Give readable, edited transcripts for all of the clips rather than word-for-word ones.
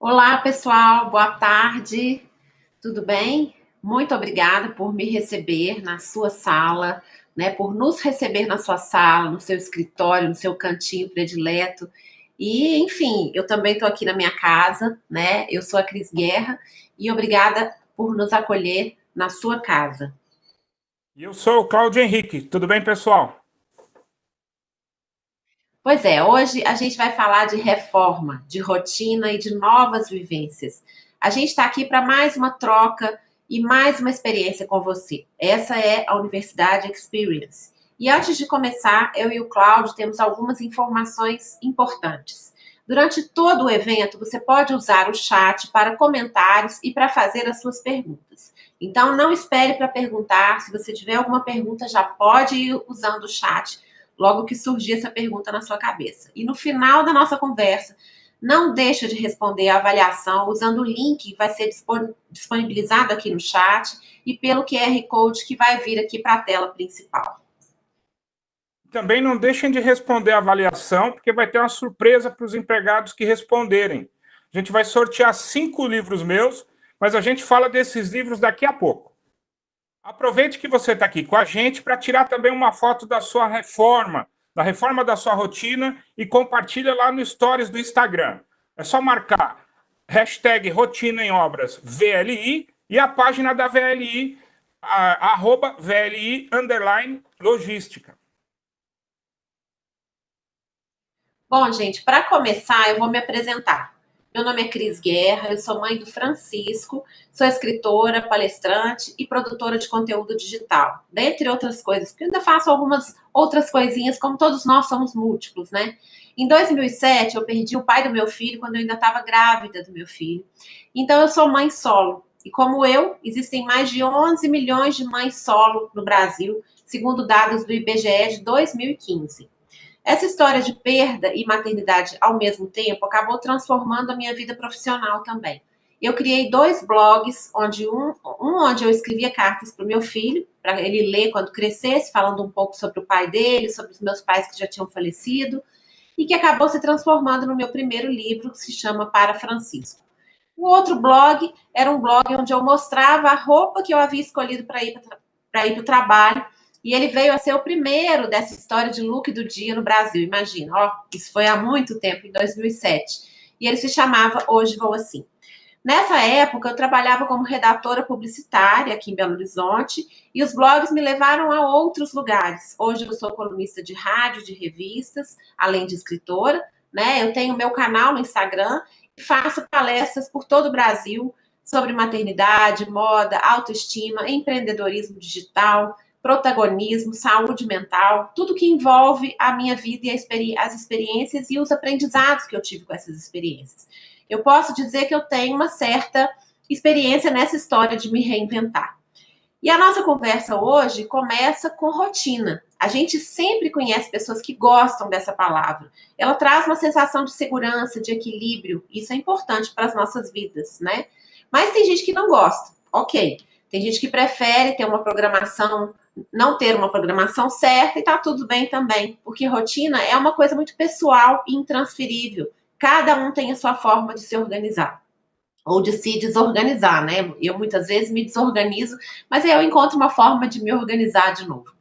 Olá, pessoal, boa tarde, tudo bem? Muito obrigada por me receber na sua sala, né? Por nos receber na sua sala, no seu escritório, no seu cantinho predileto. E, enfim, eu também estou aqui na minha casa, né? Eu sou a Cris Guerra e obrigada por nos acolher na sua casa. E eu sou o Cláudio Henrique. Tudo bem, pessoal? Pois é, hoje a gente vai falar de reforma, de rotina e de novas vivências. A gente está aqui para mais uma troca e mais uma experiência com você. Essa é a Universidade Experience. E antes de começar, eu e o Cláudio temos algumas informações importantes. Durante todo o evento, você pode usar o chat para comentários e para fazer as suas perguntas. Então, não espere para perguntar. Se você tiver alguma pergunta, já pode ir usando o chat logo que surgir essa pergunta na sua cabeça. E no final da nossa conversa, não deixa de responder a avaliação usando o link que vai ser disponibilizado aqui no chat e pelo QR Code que vai vir aqui para a tela principal. Também não deixem de responder a avaliação, porque vai ter uma surpresa para os empregados que responderem. A gente vai sortear 5 livros meus, mas a gente fala desses livros daqui a pouco. Aproveite que você está aqui com a gente para tirar também uma foto da sua reforma, da reforma da sua rotina e compartilha lá no Stories do Instagram. É só marcar hashtag Rotina em Obras VLI e a página da VLI, arroba VLI _ logística. Bom, gente, para começar, eu vou me apresentar. Meu nome é Cris Guerra, eu sou mãe do Francisco, sou escritora, palestrante e produtora de conteúdo digital, dentre outras coisas, porque eu ainda faço algumas outras coisinhas, como todos nós somos múltiplos, né? Em 2007, eu perdi o pai do meu filho quando eu ainda estava grávida do meu filho. Então, eu sou mãe solo. E como eu, existem mais de 11 milhões de mães solo no Brasil, segundo dados do IBGE de 2015. Essa história de perda e maternidade ao mesmo tempo acabou transformando a minha vida profissional também. Eu criei 2 blogs, onde eu escrevia cartas para o meu filho, para ele ler quando crescesse, falando um pouco sobre o pai dele, sobre os meus pais que já tinham falecido, e que acabou se transformando no meu primeiro livro, que se chama Para Francisco. O outro blog era um blog onde eu mostrava a roupa que eu havia escolhido para ir para o trabalho, e ele veio a ser o primeiro dessa história de look do dia no Brasil. Imagina, ó, isso foi há muito tempo, em 2007. E ele se chamava Hoje Vou Assim. Nessa época, eu trabalhava como redatora publicitária aqui em Belo Horizonte e os blogs me levaram a outros lugares. Hoje eu sou colunista de rádio, de revistas, além de escritora, né? Eu tenho meu canal no Instagram e faço palestras por todo o Brasil sobre maternidade, moda, autoestima, empreendedorismo digital, protagonismo, saúde mental, tudo que envolve a minha vida e as experiências e os aprendizados que eu tive com essas experiências. Eu posso dizer que eu tenho uma certa experiência nessa história de me reinventar. E a nossa conversa hoje começa com rotina. A gente sempre conhece pessoas que gostam dessa palavra. Ela traz uma sensação de segurança, de equilíbrio. Isso é importante para as nossas vidas, né? Mas tem gente que não gosta. Ok. Tem gente que prefere ter uma programação, não ter uma programação certa e tá tudo bem também. Porque rotina é uma coisa muito pessoal e intransferível. Cada um tem a sua forma de se organizar ou de se desorganizar, né? Eu muitas vezes me desorganizo, mas aí eu encontro uma forma de me organizar de novo.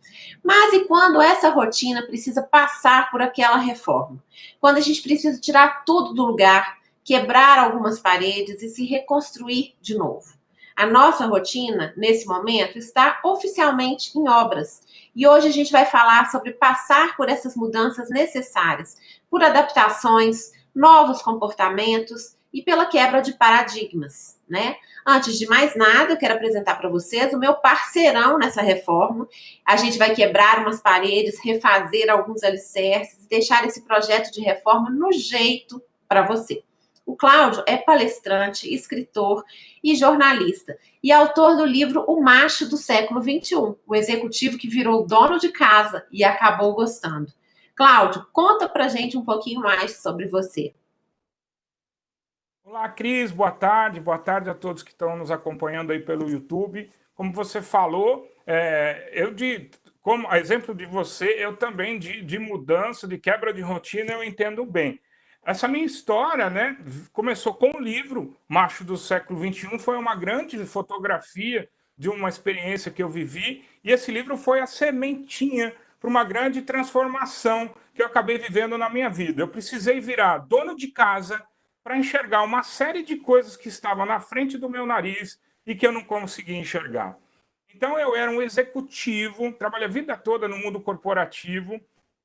Mas e quando essa rotina precisa passar por aquela reforma? Quando a gente precisa tirar tudo do lugar, quebrar algumas paredes e se reconstruir de novo? A nossa rotina, nesse momento, está oficialmente em obras. E hoje a gente vai falar sobre passar por essas mudanças necessárias, por adaptações, novos comportamentos e pela quebra de paradigmas, né? Antes de mais nada, eu quero apresentar para vocês o meu parceirão nessa reforma. A gente vai quebrar umas paredes, refazer alguns alicerces, deixar esse projeto de reforma no jeito para você. O Cláudio é palestrante, escritor e jornalista e autor do livro O Macho do Século XXI, o executivo que virou dono de casa e acabou gostando. Cláudio, conta pra gente um pouquinho mais sobre você. Olá, Cris, boa tarde a todos que estão nos acompanhando aí pelo YouTube. Como você falou, como a exemplo de você, eu também de mudança, de quebra de rotina, eu entendo bem. essa minha história, né, começou com o livro Macho do Século XXI, foi uma grande fotografia de uma experiência que eu vivi, e esse livro foi a sementinha para uma grande transformação que eu acabei vivendo na minha vida. Eu precisei virar dono de casa para enxergar uma série de coisas que estavam na frente do meu nariz e que eu não conseguia enxergar. Então, eu era um executivo, trabalhei a vida toda no mundo corporativo,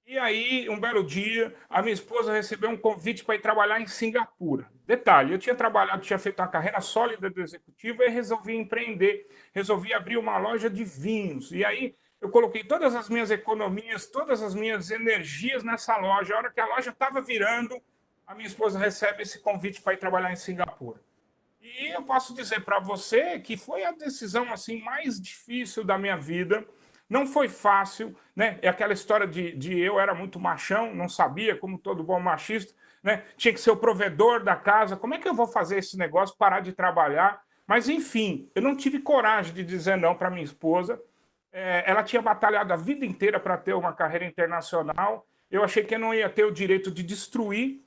e aí, um belo dia, a minha esposa recebeu um convite para ir trabalhar em Singapura. Detalhe, eu tinha trabalhado, tinha feito uma carreira sólida do executivo e resolvi empreender, resolvi abrir uma loja de vinhos. E aí, eu coloquei todas as minhas economias, todas as minhas energias nessa loja. A hora que a loja estava virando, a minha esposa recebe esse convite para ir trabalhar em Singapura. E eu posso dizer para você que foi a decisão assim mais difícil da minha vida. Não foi fácil, né? É aquela história de eu era muito machão, não sabia, como todo bom machista, né? Tinha que ser o provedor da casa. Como é que eu vou fazer esse negócio, parar de trabalhar? Mas, enfim, eu não tive coragem de dizer não para minha esposa. Ela tinha batalhado a vida inteira para ter uma carreira internacional. Eu achei que eu não ia ter o direito de destruir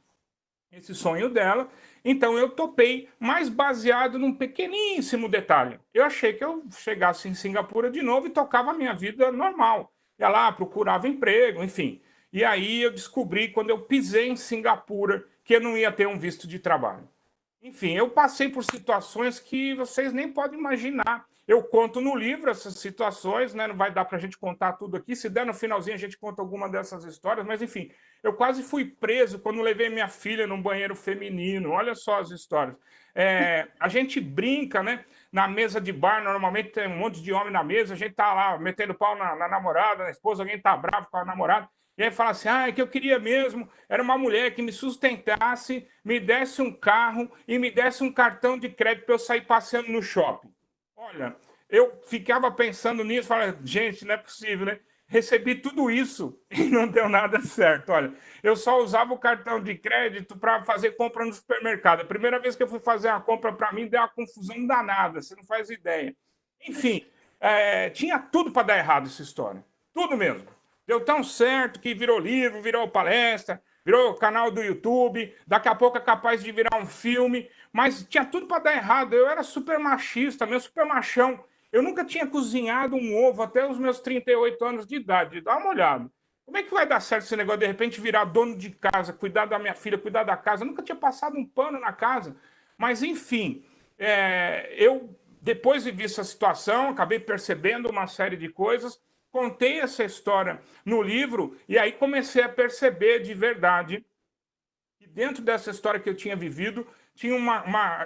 esse sonho dela. Então eu topei, mas baseado num pequeníssimo detalhe. Eu achei que eu chegasse em Singapura de novo e tocava a minha vida normal. Ia lá, procurava emprego, enfim. E aí eu descobri, quando eu pisei em Singapura, que eu não ia ter um visto de trabalho. Enfim, eu passei por situações que vocês nem podem imaginar. Eu conto no livro essas situações, né? Não vai dar para a gente contar tudo aqui. Se der no finalzinho, a gente conta alguma dessas histórias. Mas, enfim, eu quase fui preso quando levei minha filha num banheiro feminino. Olha só as histórias. A gente brinca, né? Na mesa de bar, normalmente tem um monte de homem na mesa. A gente tá lá metendo pau na namorada, na esposa. Alguém tá bravo com a namorada. E aí fala assim, que eu queria mesmo era uma mulher que me sustentasse, me desse um carro e me desse um cartão de crédito para eu sair passeando no shopping. Olha, eu ficava pensando nisso, falando, gente, não é possível, né? Recebi tudo isso e não deu nada certo. Olha, eu só usava o cartão de crédito para fazer compra no supermercado. A primeira vez que eu fui fazer uma compra para mim, deu uma confusão danada, você não faz ideia. Enfim, tinha tudo para dar errado essa história. Tudo mesmo. Deu tão certo que virou livro, virou palestra, virou canal do YouTube, daqui a pouco é capaz de virar um filme, mas tinha tudo para dar errado. Eu era super machista, meu super machão. Eu nunca tinha cozinhado um ovo até os meus 38 anos de idade. Dá uma olhada. Como é que vai dar certo esse negócio de repente virar dono de casa, cuidar da minha filha, cuidar da casa? Eu nunca tinha passado um pano na casa. Mas, enfim, eu depois de ver essa situação, acabei percebendo uma série de coisas, contei essa história no livro e aí comecei a perceber de verdade que dentro dessa história que eu tinha vivido, tinha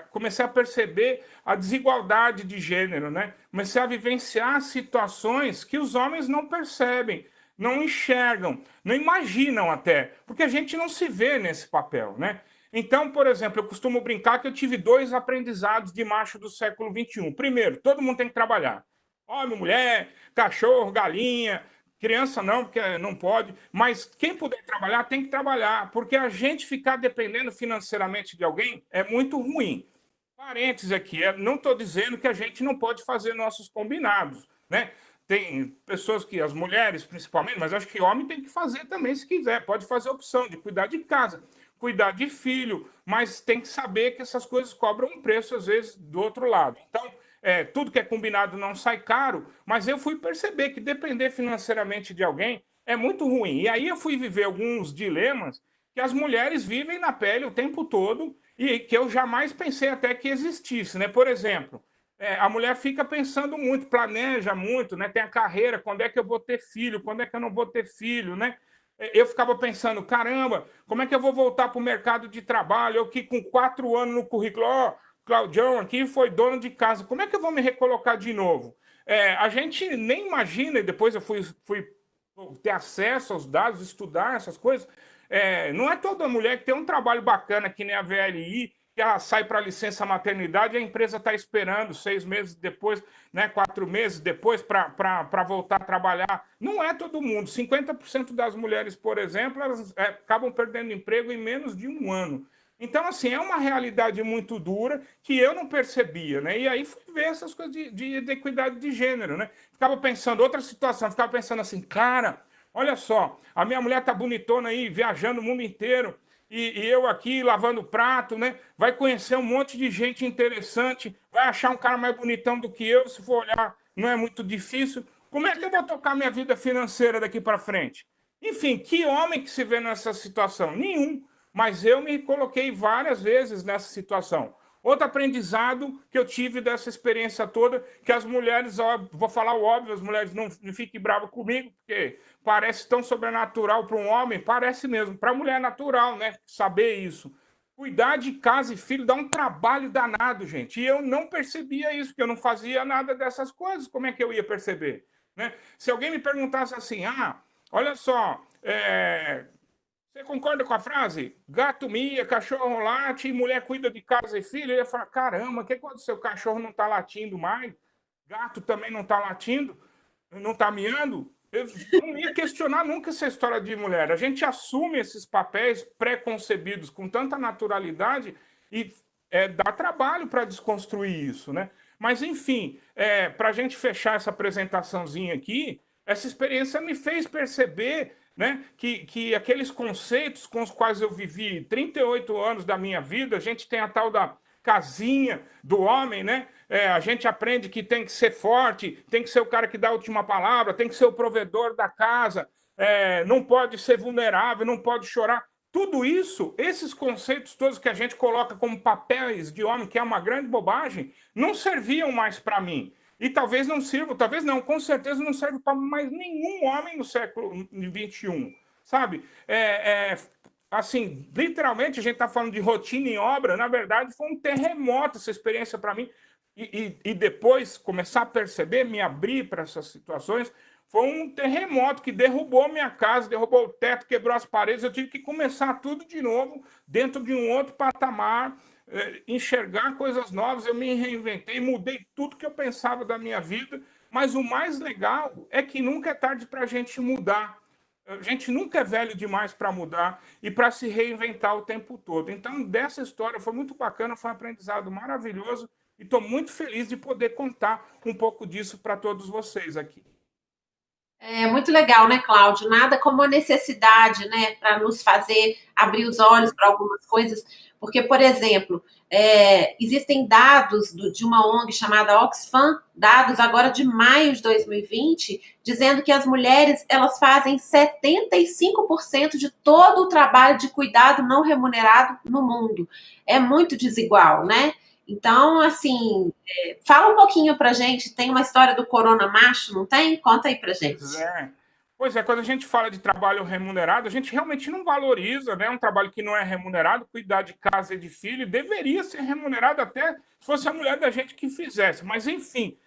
comecei a perceber a desigualdade de gênero, né? Comecei a vivenciar situações que os homens não percebem, não enxergam, não imaginam até, porque a gente não se vê nesse papel, né? Então, por exemplo, eu costumo brincar que eu tive dois aprendizados de macho do século XXI. Primeiro, todo mundo tem que trabalhar. Homem, mulher, cachorro, galinha, criança não, porque não pode, mas quem puder trabalhar tem que trabalhar, porque a gente ficar dependendo financeiramente de alguém é muito ruim. Parênteses aqui, não estou dizendo que a gente não pode fazer nossos combinados, né? Tem pessoas que, as mulheres principalmente, mas acho que homem tem que fazer também se quiser, pode fazer a opção de cuidar de casa, cuidar de filho, mas tem que saber que essas coisas cobram um preço, às vezes, do outro lado. Então, tudo que é combinado não sai caro, mas eu fui perceber que depender financeiramente de alguém é muito ruim. E aí eu fui viver alguns dilemas que as mulheres vivem na pele o tempo todo e que eu jamais pensei até que existisse, né? Por exemplo, a mulher fica pensando muito, planeja muito, né? Tem a carreira, quando é que eu vou ter filho, quando é que eu não vou ter filho, né? Eu ficava pensando, caramba, como é que eu vou voltar para o mercado de trabalho? Eu que com 4 anos no currículo, Claudião aqui foi dono de casa, como é que eu vou me recolocar de novo? A gente nem imagina, e depois eu fui ter acesso aos dados, estudar essas coisas. Não é toda mulher que tem um trabalho bacana, que nem a VLI, que ela sai para licença maternidade e a empresa está esperando 6 meses depois, né, 4 meses depois para voltar a trabalhar. Não é todo mundo. 50% das mulheres, por exemplo, elas acabam perdendo emprego em menos de um ano. Então, assim, é uma realidade muito dura que eu não percebia, né? E aí fui ver essas coisas de equidade de gênero, né? Ficava pensando, outra situação, ficava pensando assim, cara, olha só, a minha mulher tá bonitona aí, viajando o mundo inteiro, e eu aqui lavando prato, né? Vai conhecer um monte de gente interessante, vai achar um cara mais bonitão do que eu, se for olhar, não é muito difícil. Como é que eu vou tocar minha vida financeira daqui para frente? Enfim, que homem que se vê nessa situação? Nenhum. Mas eu me coloquei várias vezes nessa situação. Outro aprendizado que eu tive dessa experiência toda, que as mulheres, ó, vou falar o óbvio, as mulheres não fiquem bravas comigo, porque parece tão sobrenatural para um homem, parece mesmo. Para a mulher é natural, né? Saber isso. Cuidar de casa e filho dá um trabalho danado, gente. E eu não percebia isso, porque eu não fazia nada dessas coisas. Como é que eu ia perceber? Né? Se alguém me perguntasse assim, olha só, você concorda com a frase? Gato mia, cachorro late, mulher cuida de casa e filho. Eu ia falar, caramba, o que aconteceu? O cachorro não está latindo mais? Gato também não está latindo? Não está miando? Eu não ia questionar nunca essa história de mulher. A gente assume esses papéis pré-concebidos com tanta naturalidade e dá trabalho para desconstruir isso, né? Mas, enfim, para a gente fechar essa apresentaçãozinha aqui, essa experiência me fez perceber, né, que aqueles conceitos com os quais eu vivi 38 anos da minha vida, a gente tem a tal da casinha do homem, né? A gente aprende que tem que ser forte, tem que ser o cara que dá a última palavra, tem que ser o provedor da casa, não pode ser vulnerável, não pode chorar. Tudo isso, esses conceitos todos que a gente coloca como papéis de homem, que é uma grande bobagem, não serviam mais para mim. E talvez não sirva, talvez não, com certeza não serve para mais nenhum homem no século XXI, sabe? Assim, literalmente, a gente está falando de rotina em obra, na verdade, foi um terremoto essa experiência para mim. E depois começar a perceber, me abrir para essas situações, foi um terremoto que derrubou minha casa, derrubou o teto, quebrou as paredes. Eu tive que começar tudo de novo, dentro de um outro patamar, enxergar coisas novas. Eu me reinventei, mudei tudo que eu pensava da minha vida. Mas o mais legal é que nunca é tarde para a gente mudar. A gente nunca é velho demais para mudar e para se reinventar o tempo todo. Então, dessa história foi muito bacana, foi um aprendizado maravilhoso e estou muito feliz de poder contar um pouco disso para todos vocês aqui. É muito legal, né, Cláudio? Nada como a necessidade, né, para nos fazer abrir os olhos para algumas coisas. Porque, por exemplo, existem dados de uma ONG chamada Oxfam, dados agora de maio de 2020, dizendo que as mulheres elas fazem 75% de todo o trabalho de cuidado não remunerado no mundo. É muito desigual, né? Então, assim, fala um pouquinho pra gente. Tem uma história do Corona Macho, não tem? Conta aí pra Pois gente. é. Pois é, quando a gente fala de trabalho remunerado, a gente realmente não valoriza, né? Um trabalho que não é remunerado, cuidar de casa e de filho, deveria ser remunerado até se fosse a mulher da gente que fizesse. Mas, enfim,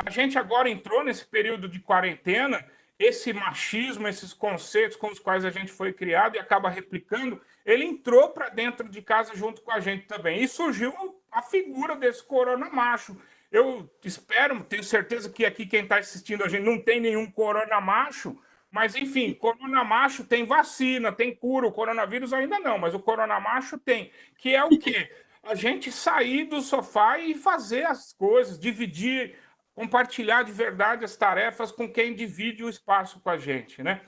a gente agora entrou nesse período de quarentena, esse machismo, esses conceitos com os quais a gente foi criado e acaba replicando, ele entrou para dentro de casa junto com a gente também. E surgiu a figura desse corona macho. Eu espero, tenho certeza que aqui quem está assistindo a gente não tem nenhum corona macho, mas enfim, corona macho tem vacina, tem cura, o coronavírus ainda não, mas o corona macho tem, que é o quê? A gente sair do sofá e fazer as coisas, dividir, compartilhar de verdade as tarefas com quem divide o espaço com a gente, né?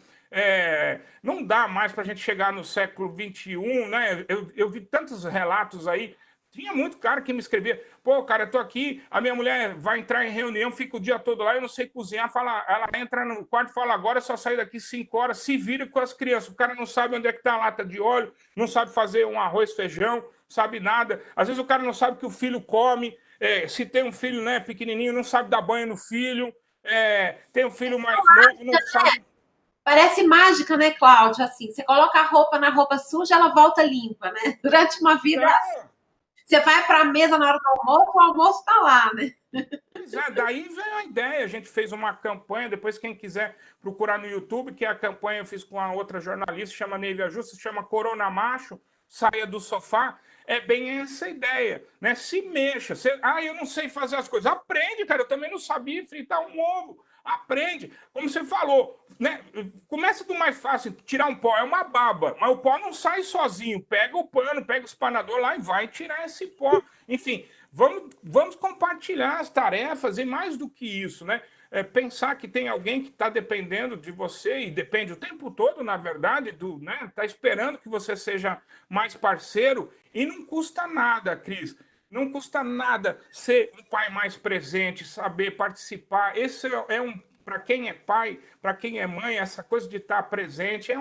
Não dá mais para a gente chegar no século XXI, né? Eu vi tantos relatos aí. Tinha muito cara que me escrevia, pô, cara, eu tô aqui, a minha mulher vai entrar em reunião, fica o dia todo lá, eu não sei cozinhar, ela entra no quarto e fala, agora é só sair daqui 5 horas, se vira com as crianças. O cara não sabe onde é que tá a lata de óleo, não sabe fazer um arroz, feijão, sabe nada. Às vezes o cara não sabe o que o filho come, se tem um filho, né, pequenininho, não sabe dar banho no filho, tem um filho mais novo, não sabe... Parece mágica, né, Cláudia? Assim, você coloca a roupa na roupa suja, ela volta limpa, né? Durante uma vida, É, você vai para a mesa na hora do almoço, o almoço está lá, né? Pois é, daí veio a ideia. A gente fez uma campanha. Depois, quem quiser procurar no YouTube, que é a campanha eu fiz com a outra jornalista, chama Neiva Justa, se chama Corona Macho, saia do sofá. É bem essa ideia, né? Se mexa. Eu não sei fazer as coisas. Aprende, cara. Eu também não sabia fritar um ovo. Aprende. Como você falou, né? Começa do mais fácil. Tirar um pó é uma baba, mas o pó não sai sozinho. Pega o pano, pega o espanador lá e vai tirar esse pó. Enfim, vamos compartilhar as tarefas e mais do que isso, né? pensar que tem alguém que está dependendo de você e depende o tempo todo, na verdade, né? Está esperando que você seja mais parceiro e não custa nada, Cris. Não custa nada ser um pai mais presente, saber participar. Esse é um, para quem é pai, para quem é mãe, essa coisa de estar presente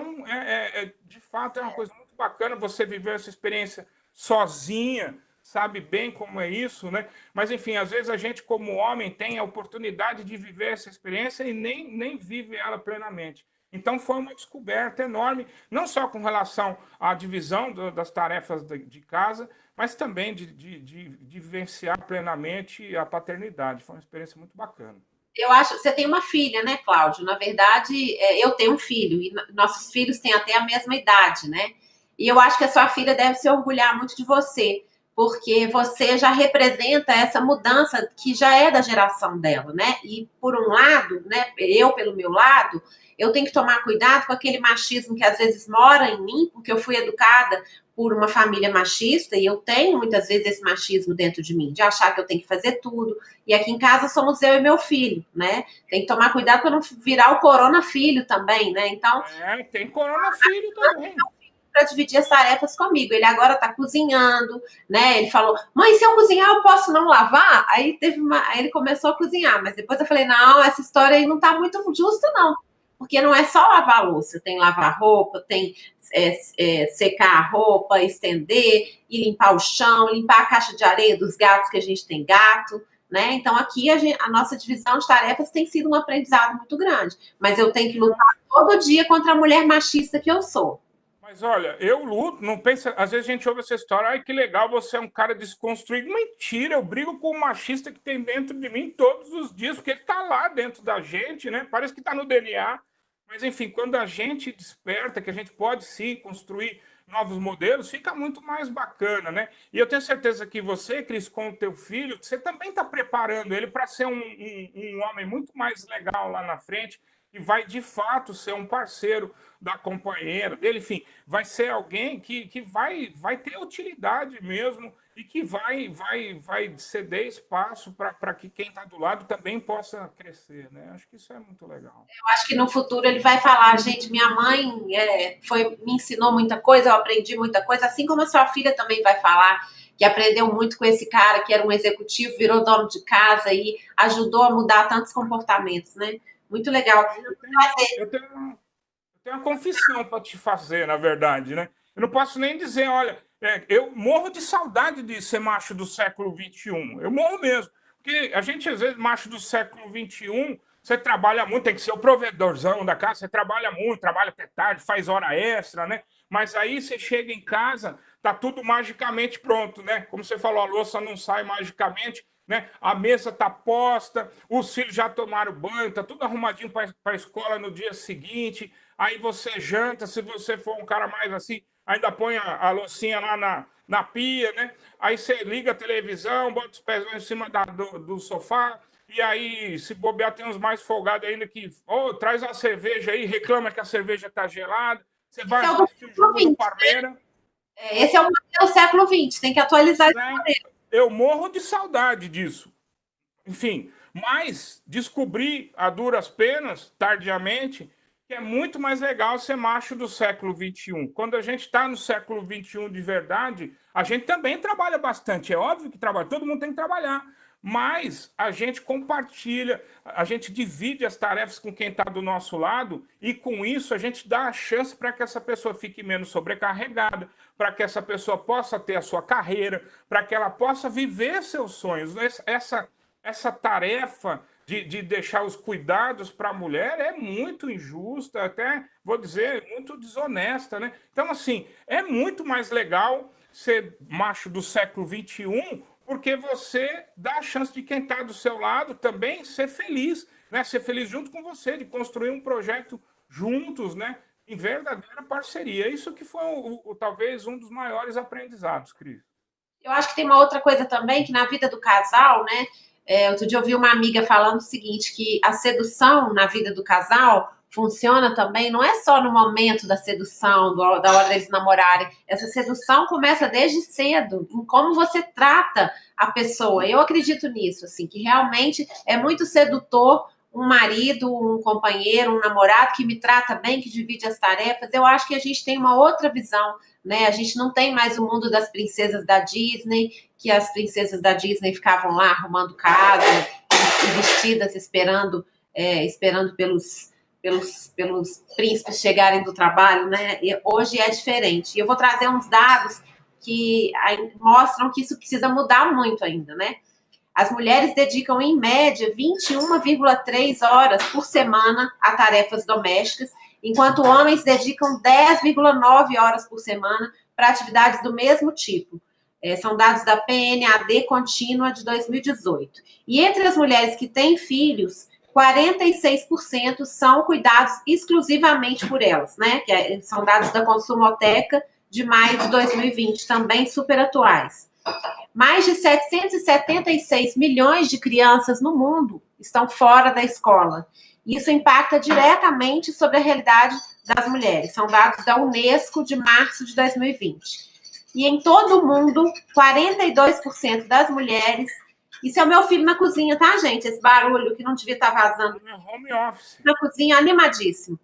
de fato é uma coisa muito bacana. Você viver essa experiência sozinha, sabe bem como é isso, né? Mas enfim, às vezes a gente como homem tem a oportunidade de viver essa experiência e nem vive ela plenamente. Então foi uma descoberta enorme, não só com relação à divisão das tarefas de casa, mas também de vivenciar plenamente a paternidade. Foi uma experiência muito bacana. Eu acho, você tem uma filha, né, Cláudio? Na verdade, eu tenho um filho e nossos filhos têm até a mesma idade, né? E eu acho que a sua filha deve se orgulhar muito de você, porque você já representa essa mudança que já é da geração dela, né? E por um lado, né, eu pelo meu lado, eu tenho que tomar cuidado com aquele machismo que às vezes mora em mim, porque eu fui educada por uma família machista e eu tenho muitas vezes esse machismo dentro de mim, de achar que eu tenho que fazer tudo. E aqui em casa somos eu e meu filho, né? Tem que tomar cuidado para não virar o corona filho também, né? Então, tem corona filho também. para dividir as tarefas comigo. Ele agora está cozinhando, né? Ele falou: "Mãe, se eu cozinhar, eu posso não lavar?" Aí ele começou a cozinhar, mas depois eu falei: "Não, essa história aí não está muito justa, não." Porque não é só lavar a louça, tem lavar roupa, tem secar a roupa, estender, e limpar o chão, limpar a caixa de areia dos gatos, que a gente tem gato, né? Então aqui a nossa divisão de tarefas tem sido um aprendizado muito grande. Mas eu tenho que lutar todo dia contra a mulher machista que eu sou. Mas olha, eu luto, não pensa. Às vezes a gente ouve essa história, ai que legal, você é um cara desconstruído. Mentira, eu brigo com o machista que tem dentro de mim todos os dias, porque ele está lá dentro da gente, né? Parece que está no DNA. Mas enfim, quando a gente desperta, que a gente pode sim construir novos modelos, fica muito mais bacana, né? E eu tenho certeza que você, Cris, com o teu filho, você também está preparando ele para ser um homem muito mais legal lá na frente e vai de fato ser um parceiro da companheira dele, enfim, vai ser alguém que vai ter utilidade mesmo e que vai ceder espaço para que quem está do lado também possa crescer, né? Acho que isso é muito legal. Eu acho que no futuro ele vai falar: gente, minha mãe me ensinou muita coisa, eu aprendi muita coisa, assim como a sua filha também vai falar que aprendeu muito com esse cara que era um executivo, virou dono de casa e ajudou a mudar tantos comportamentos, né? Muito legal. Eu tenho uma confissão para te fazer, na verdade, né? Eu não posso nem dizer, olha, eu morro de saudade de ser macho do século XXI. Eu morro mesmo. Porque a gente, às vezes, macho do século XXI, você trabalha muito, tem que ser o provedorzão da casa, você trabalha muito, trabalha até tarde, faz hora extra, né? Mas aí você chega em casa, tá tudo magicamente pronto, né? Como você falou, a louça não sai magicamente, né? A mesa tá posta, os filhos já tomaram banho, tá tudo arrumadinho para a escola no dia seguinte. Aí você janta, se você for um cara mais assim, ainda põe a loucinha lá na pia, né? Aí você liga a televisão, bota os pés em cima do sofá, e aí, se bobear, tem uns mais folgados ainda que traz a cerveja aí, reclama que a cerveja está gelada. Você vai assistir o jogo do Palmeiras. Esse é o modelo século XX, tem que atualizar esse modelo. Eu morro de saudade disso. Enfim, mas descobri a duras penas, tardiamente, que é muito mais legal ser macho do século XXI. Quando a gente está no século XXI de verdade, a gente também trabalha bastante. É óbvio que trabalha, todo mundo tem que trabalhar. Mas a gente compartilha, a gente divide as tarefas com quem está do nosso lado e com isso a gente dá a chance para que essa pessoa fique menos sobrecarregada, para que essa pessoa possa ter a sua carreira, para que ela possa viver seus sonhos. Essa tarefa de deixar os cuidados para a mulher é muito injusta, até, vou dizer, muito desonesta, né? Então, assim, é muito mais legal ser macho do século XXI porque você dá a chance de quem está do seu lado também ser feliz, né? Ser feliz junto com você, de construir um projeto juntos, né? Em verdadeira parceria. Isso que foi talvez um dos maiores aprendizados, Cris. Eu acho que tem uma outra coisa também, que na vida do casal, né? Outro dia eu vi uma amiga falando o seguinte, que a sedução na vida do casal funciona também, não é só no momento da sedução, da hora deles namorarem. Essa sedução começa desde cedo, em como você trata a pessoa. Eu acredito nisso, assim, que realmente é muito sedutor um marido, um companheiro, um namorado que me trata bem, que divide as tarefas, eu acho que a gente tem uma outra visão, né? A gente não tem mais o mundo das princesas da Disney, que as princesas da Disney ficavam lá arrumando casa e vestidas esperando, esperando pelos príncipes chegarem do trabalho, né? E hoje é diferente. E eu vou trazer uns dados que mostram que isso precisa mudar muito ainda, né? As mulheres dedicam, em média, 21,3 horas por semana a tarefas domésticas, enquanto homens dedicam 10,9 horas por semana para atividades do mesmo tipo. São dados da PNAD contínua de 2018. E entre as mulheres que têm filhos, 46% são cuidados exclusivamente por elas, né? Que são dados da Consumoteca de maio de 2020, também super atuais. Mais de 776 milhões de crianças no mundo estão fora da escola. Isso impacta diretamente sobre a realidade das mulheres. São dados da Unesco de março de 2020. E em todo o mundo, 42% das mulheres... Isso é o meu filho na cozinha, tá, gente? Esse barulho que não devia estar vazando. Home office. Na cozinha, animadíssimo.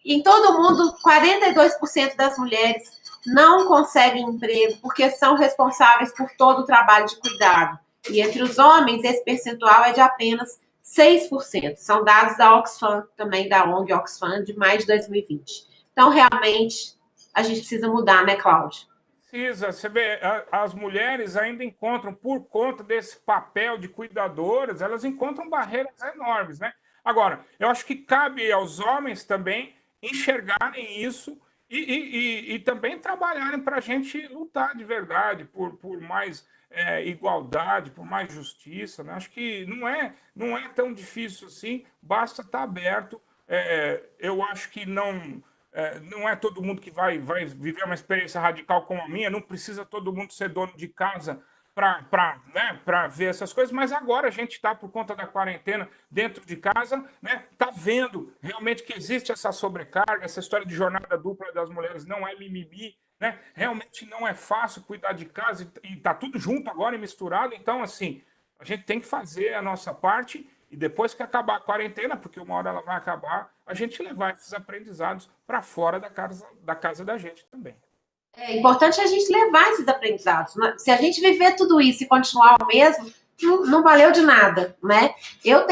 Em todo o mundo, 42% das mulheres não conseguem emprego porque são responsáveis por todo o trabalho de cuidado. E entre os homens, esse percentual é de apenas 6%. São dados da Oxfam, também da ONG Oxfam, de maio de 2020. Então, realmente, a gente precisa mudar, né, Cláudio? Precisa. Você vê, as mulheres ainda encontram, por conta desse papel de cuidadoras, elas encontram barreiras enormes, né? Agora, eu acho que cabe aos homens também enxergarem isso e também trabalharem para a gente lutar de verdade por mais igualdade, por mais justiça, né? Acho que não é tão difícil assim, basta estar aberto. Eu acho que não é todo mundo que vai viver uma experiência radical como a minha, não precisa todo mundo ser dono de casa para ver essas coisas, mas agora a gente está, por conta da quarentena, dentro de casa, né, está vendo realmente que existe essa sobrecarga, essa história de jornada dupla das mulheres não é mimimi, né? Realmente não é fácil cuidar de casa e está tudo junto agora e misturado, então, assim, a gente tem que fazer a nossa parte e depois que acabar a quarentena, porque uma hora ela vai acabar, a gente levar esses aprendizados para fora da casa da gente também. É importante a gente levar esses aprendizados. Se a gente viver tudo isso e continuar o mesmo, não valeu de nada, né? Eu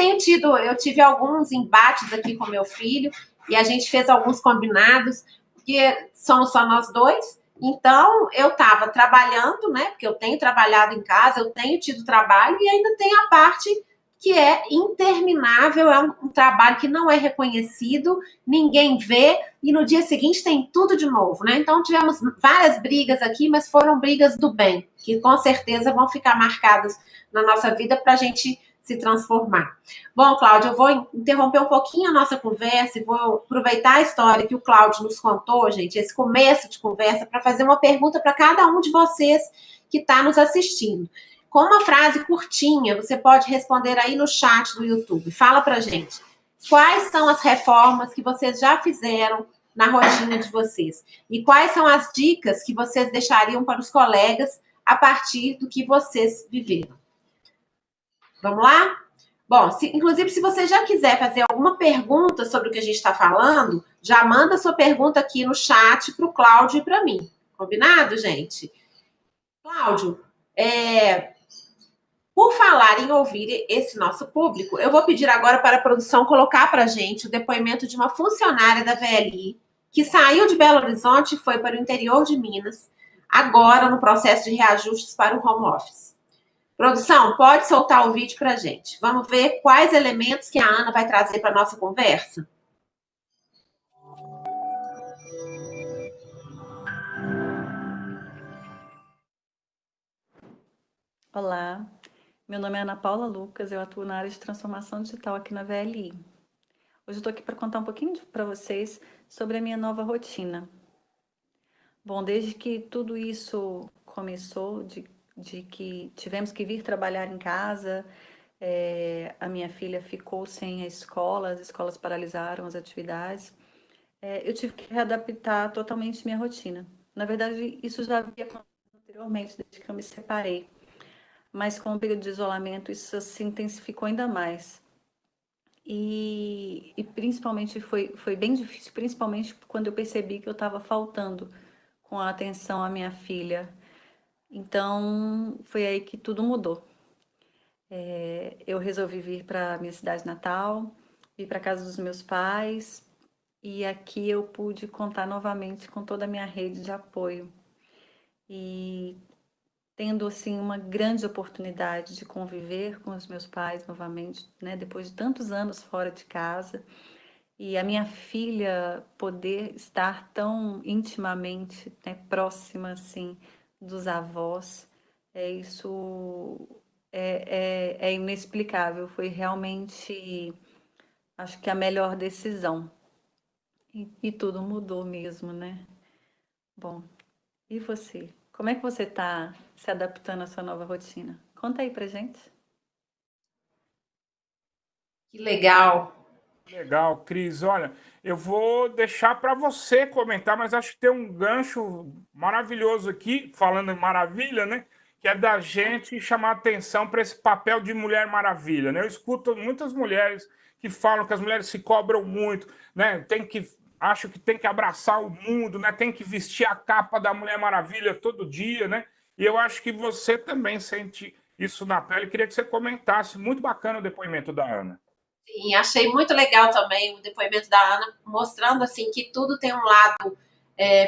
tive alguns embates aqui com meu filho e a gente fez alguns combinados, porque somos só nós dois. Então, eu estava trabalhando, né? Porque eu tenho trabalhado em casa, eu tenho tido trabalho e ainda tem a parte que é interminável, é um trabalho que não é reconhecido, ninguém vê, e no dia seguinte tem tudo de novo, né? Então tivemos várias brigas aqui, mas foram brigas do bem, que com certeza vão ficar marcadas na nossa vida para a gente se transformar. Bom, Cláudio, eu vou interromper um pouquinho a nossa conversa e vou aproveitar a história que o Cláudio nos contou, gente, esse começo de conversa, para fazer uma pergunta para cada um de vocês que está nos assistindo. Com uma frase curtinha, você pode responder aí no chat do YouTube. Fala pra gente. Quais são as reformas que vocês já fizeram na rotina de vocês? E quais são as dicas que vocês deixariam para os colegas a partir do que vocês viveram? Vamos lá? Bom, inclusive, se você já quiser fazer alguma pergunta sobre o que a gente está falando, já manda sua pergunta aqui no chat para o Cláudio e para mim. Combinado, gente? Cláudio, por falar em ouvir esse nosso público, eu vou pedir agora para a produção colocar para a gente o depoimento de uma funcionária da VLI que saiu de Belo Horizonte e foi para o interior de Minas, agora no processo de reajustes para o home office. Produção, pode soltar o vídeo para a gente. Vamos ver quais elementos que a Ana vai trazer para a nossa conversa? Olá, meu nome é Ana Paula Lucas, eu atuo na área de transformação digital aqui na VLI. Hoje eu estou aqui para contar um pouquinho para vocês sobre a minha nova rotina. Bom, desde que tudo isso começou, de que tivemos que vir trabalhar em casa, a minha filha ficou sem a escola, as escolas paralisaram as atividades, eu tive que readaptar totalmente minha rotina. Na verdade, isso já havia acontecido anteriormente, desde que eu me separei. Mas com o período de isolamento isso se intensificou ainda mais. e principalmente foi bem difícil, principalmente quando eu percebi que eu estava faltando com a atenção à minha filha. Então, foi aí que tudo mudou. Eu resolvi vir para minha cidade natal, vir para casa dos meus pais, e aqui eu pude contar novamente com toda a minha rede de apoio. E tendo assim uma grande oportunidade de conviver com os meus pais novamente, né, depois de tantos anos fora de casa, e a minha filha poder estar tão intimamente, né, próxima assim dos avós, isso é inexplicável. Foi realmente, acho que a melhor decisão. E tudo mudou mesmo, né? Bom, e você? Como é que você está se adaptando à sua nova rotina? Conta aí pra gente. Que legal. Legal, Cris. Olha, eu vou deixar para você comentar, mas acho que tem um gancho maravilhoso aqui, falando em maravilha, né? Que é da gente chamar atenção para esse papel de Mulher Maravilha, né? Eu escuto muitas mulheres que falam que as mulheres se cobram muito, né? Acho que tem que abraçar o mundo, né? Tem que vestir a capa da Mulher Maravilha todo dia, né? E eu acho que você também sente isso na pele. Queria que você comentasse. Muito bacana o depoimento da Ana. Sim, achei muito legal também o depoimento da Ana, mostrando assim que tudo tem um lado,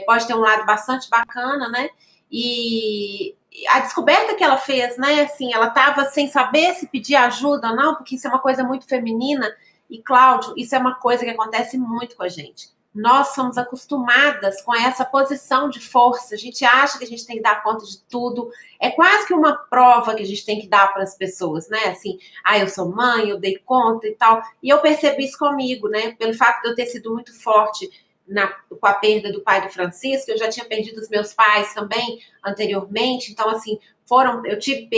pode ter um lado bastante bacana, né? E a descoberta que ela fez, né? Assim, ela estava sem saber se pedir ajuda ou não, porque isso é uma coisa muito feminina. E, Cláudio, isso é uma coisa que acontece muito com a gente. Nós somos acostumadas com essa posição de força. A gente acha que a gente tem que dar conta de tudo. É quase que uma prova que a gente tem que dar para as pessoas, né? Assim, eu sou mãe, eu dei conta e tal. E eu percebi isso comigo, né? Pelo fato de eu ter sido muito forte com a perda do pai do Francisco, eu já tinha perdido os meus pais também anteriormente, então assim, eu tive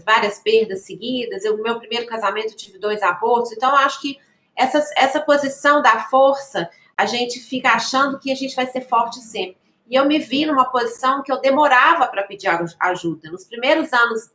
várias perdas seguidas. No meu primeiro casamento eu tive 2 abortos, então eu acho que essa posição da força, a gente fica achando que a gente vai ser forte sempre. E eu me vi numa posição que eu demorava para pedir ajuda. Nos primeiros anos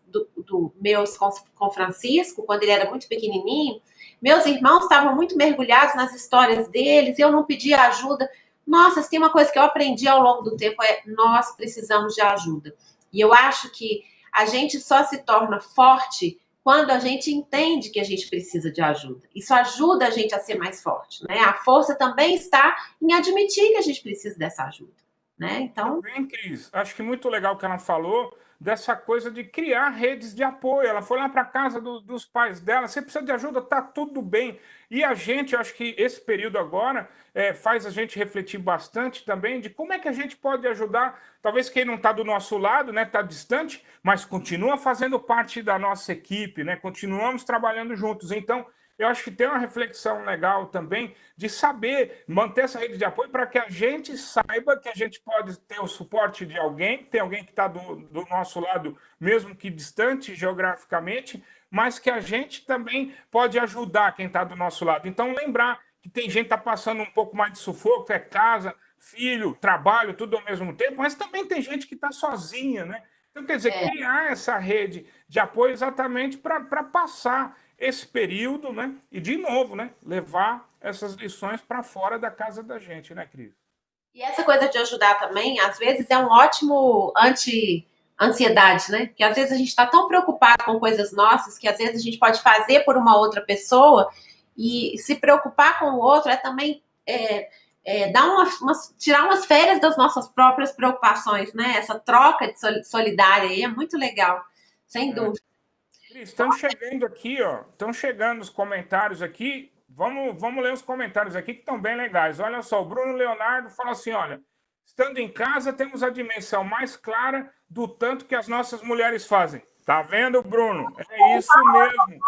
meus com Francisco, quando ele era muito pequenininho, meus irmãos estavam muito mergulhados nas histórias deles, e eu não pedia ajuda. Nossa, se tem uma coisa que eu aprendi ao longo do tempo nós precisamos de ajuda. E eu acho que a gente só se torna forte quando a gente entende que a gente precisa de ajuda. Isso ajuda a gente a ser mais forte, né? A força também está em admitir que a gente precisa dessa ajuda, né? Então, Também, Cris, acho que muito legal que ela falou dessa coisa de criar redes de apoio. Ela foi lá para a casa dos pais dela, você precisa de ajuda, tá tudo bem. E a gente, acho que esse período agora faz a gente refletir bastante também de como é que a gente pode ajudar, talvez quem não está do nosso lado, né, está distante, mas continua fazendo parte da nossa equipe, né, continuamos trabalhando juntos. Então, eu acho que tem uma reflexão legal também de saber manter essa rede de apoio para que a gente saiba que a gente pode ter o suporte de alguém, que tem alguém que está do nosso lado, mesmo que distante geograficamente, mas que a gente também pode ajudar quem está do nosso lado. Então, lembrar que tem gente que está passando um pouco mais de sufoco, é casa, filho, trabalho, tudo ao mesmo tempo, mas também tem gente que está sozinha, né? Então, quer dizer, criar essa rede de apoio exatamente para passar esse período, né? E, de novo, né? Levar essas lições para fora da casa da gente, né, Cris? e essa coisa de ajudar também, às vezes é um ótimo anti-ansiedade, né? Porque às vezes a gente está tão preocupado com coisas nossas que às vezes a gente pode fazer por uma outra pessoa, e se preocupar com o outro é também dar tirar umas férias das nossas próprias preocupações, né? Essa troca de solidária aí é muito legal, sem É. dúvida. Cris, estão chegando aqui, ó. Estão chegando os comentários aqui. Vamos ler os comentários aqui que estão bem legais. Olha só, o Bruno Leonardo fala assim: olha, estando em casa, temos a dimensão mais clara do tanto que as nossas mulheres fazem. Tá vendo, Bruno? É isso mesmo.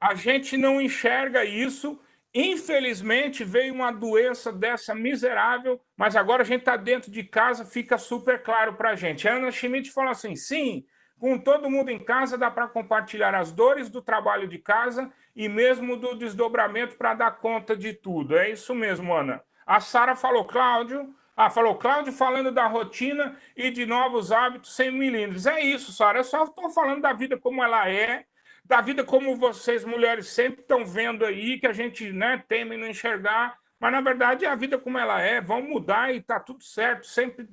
A gente não enxerga isso. Infelizmente, veio uma doença dessa miserável, mas agora a gente está dentro de casa, fica super claro para a gente. A Ana Schmidt falou assim: sim, com todo mundo em casa, dá para compartilhar as dores do trabalho de casa e mesmo do desdobramento para dar conta de tudo. É isso mesmo, Ana. A Sara falou, Cláudio. Falou Cláudio falando da rotina e de novos hábitos sem milímetros. É isso, Sara. Eu só estou falando da vida como ela é, da vida como vocês, mulheres, sempre estão vendo aí, que a gente, né, teme não enxergar, mas na verdade é a vida como ela é, vão mudar e tá tudo certo, sempre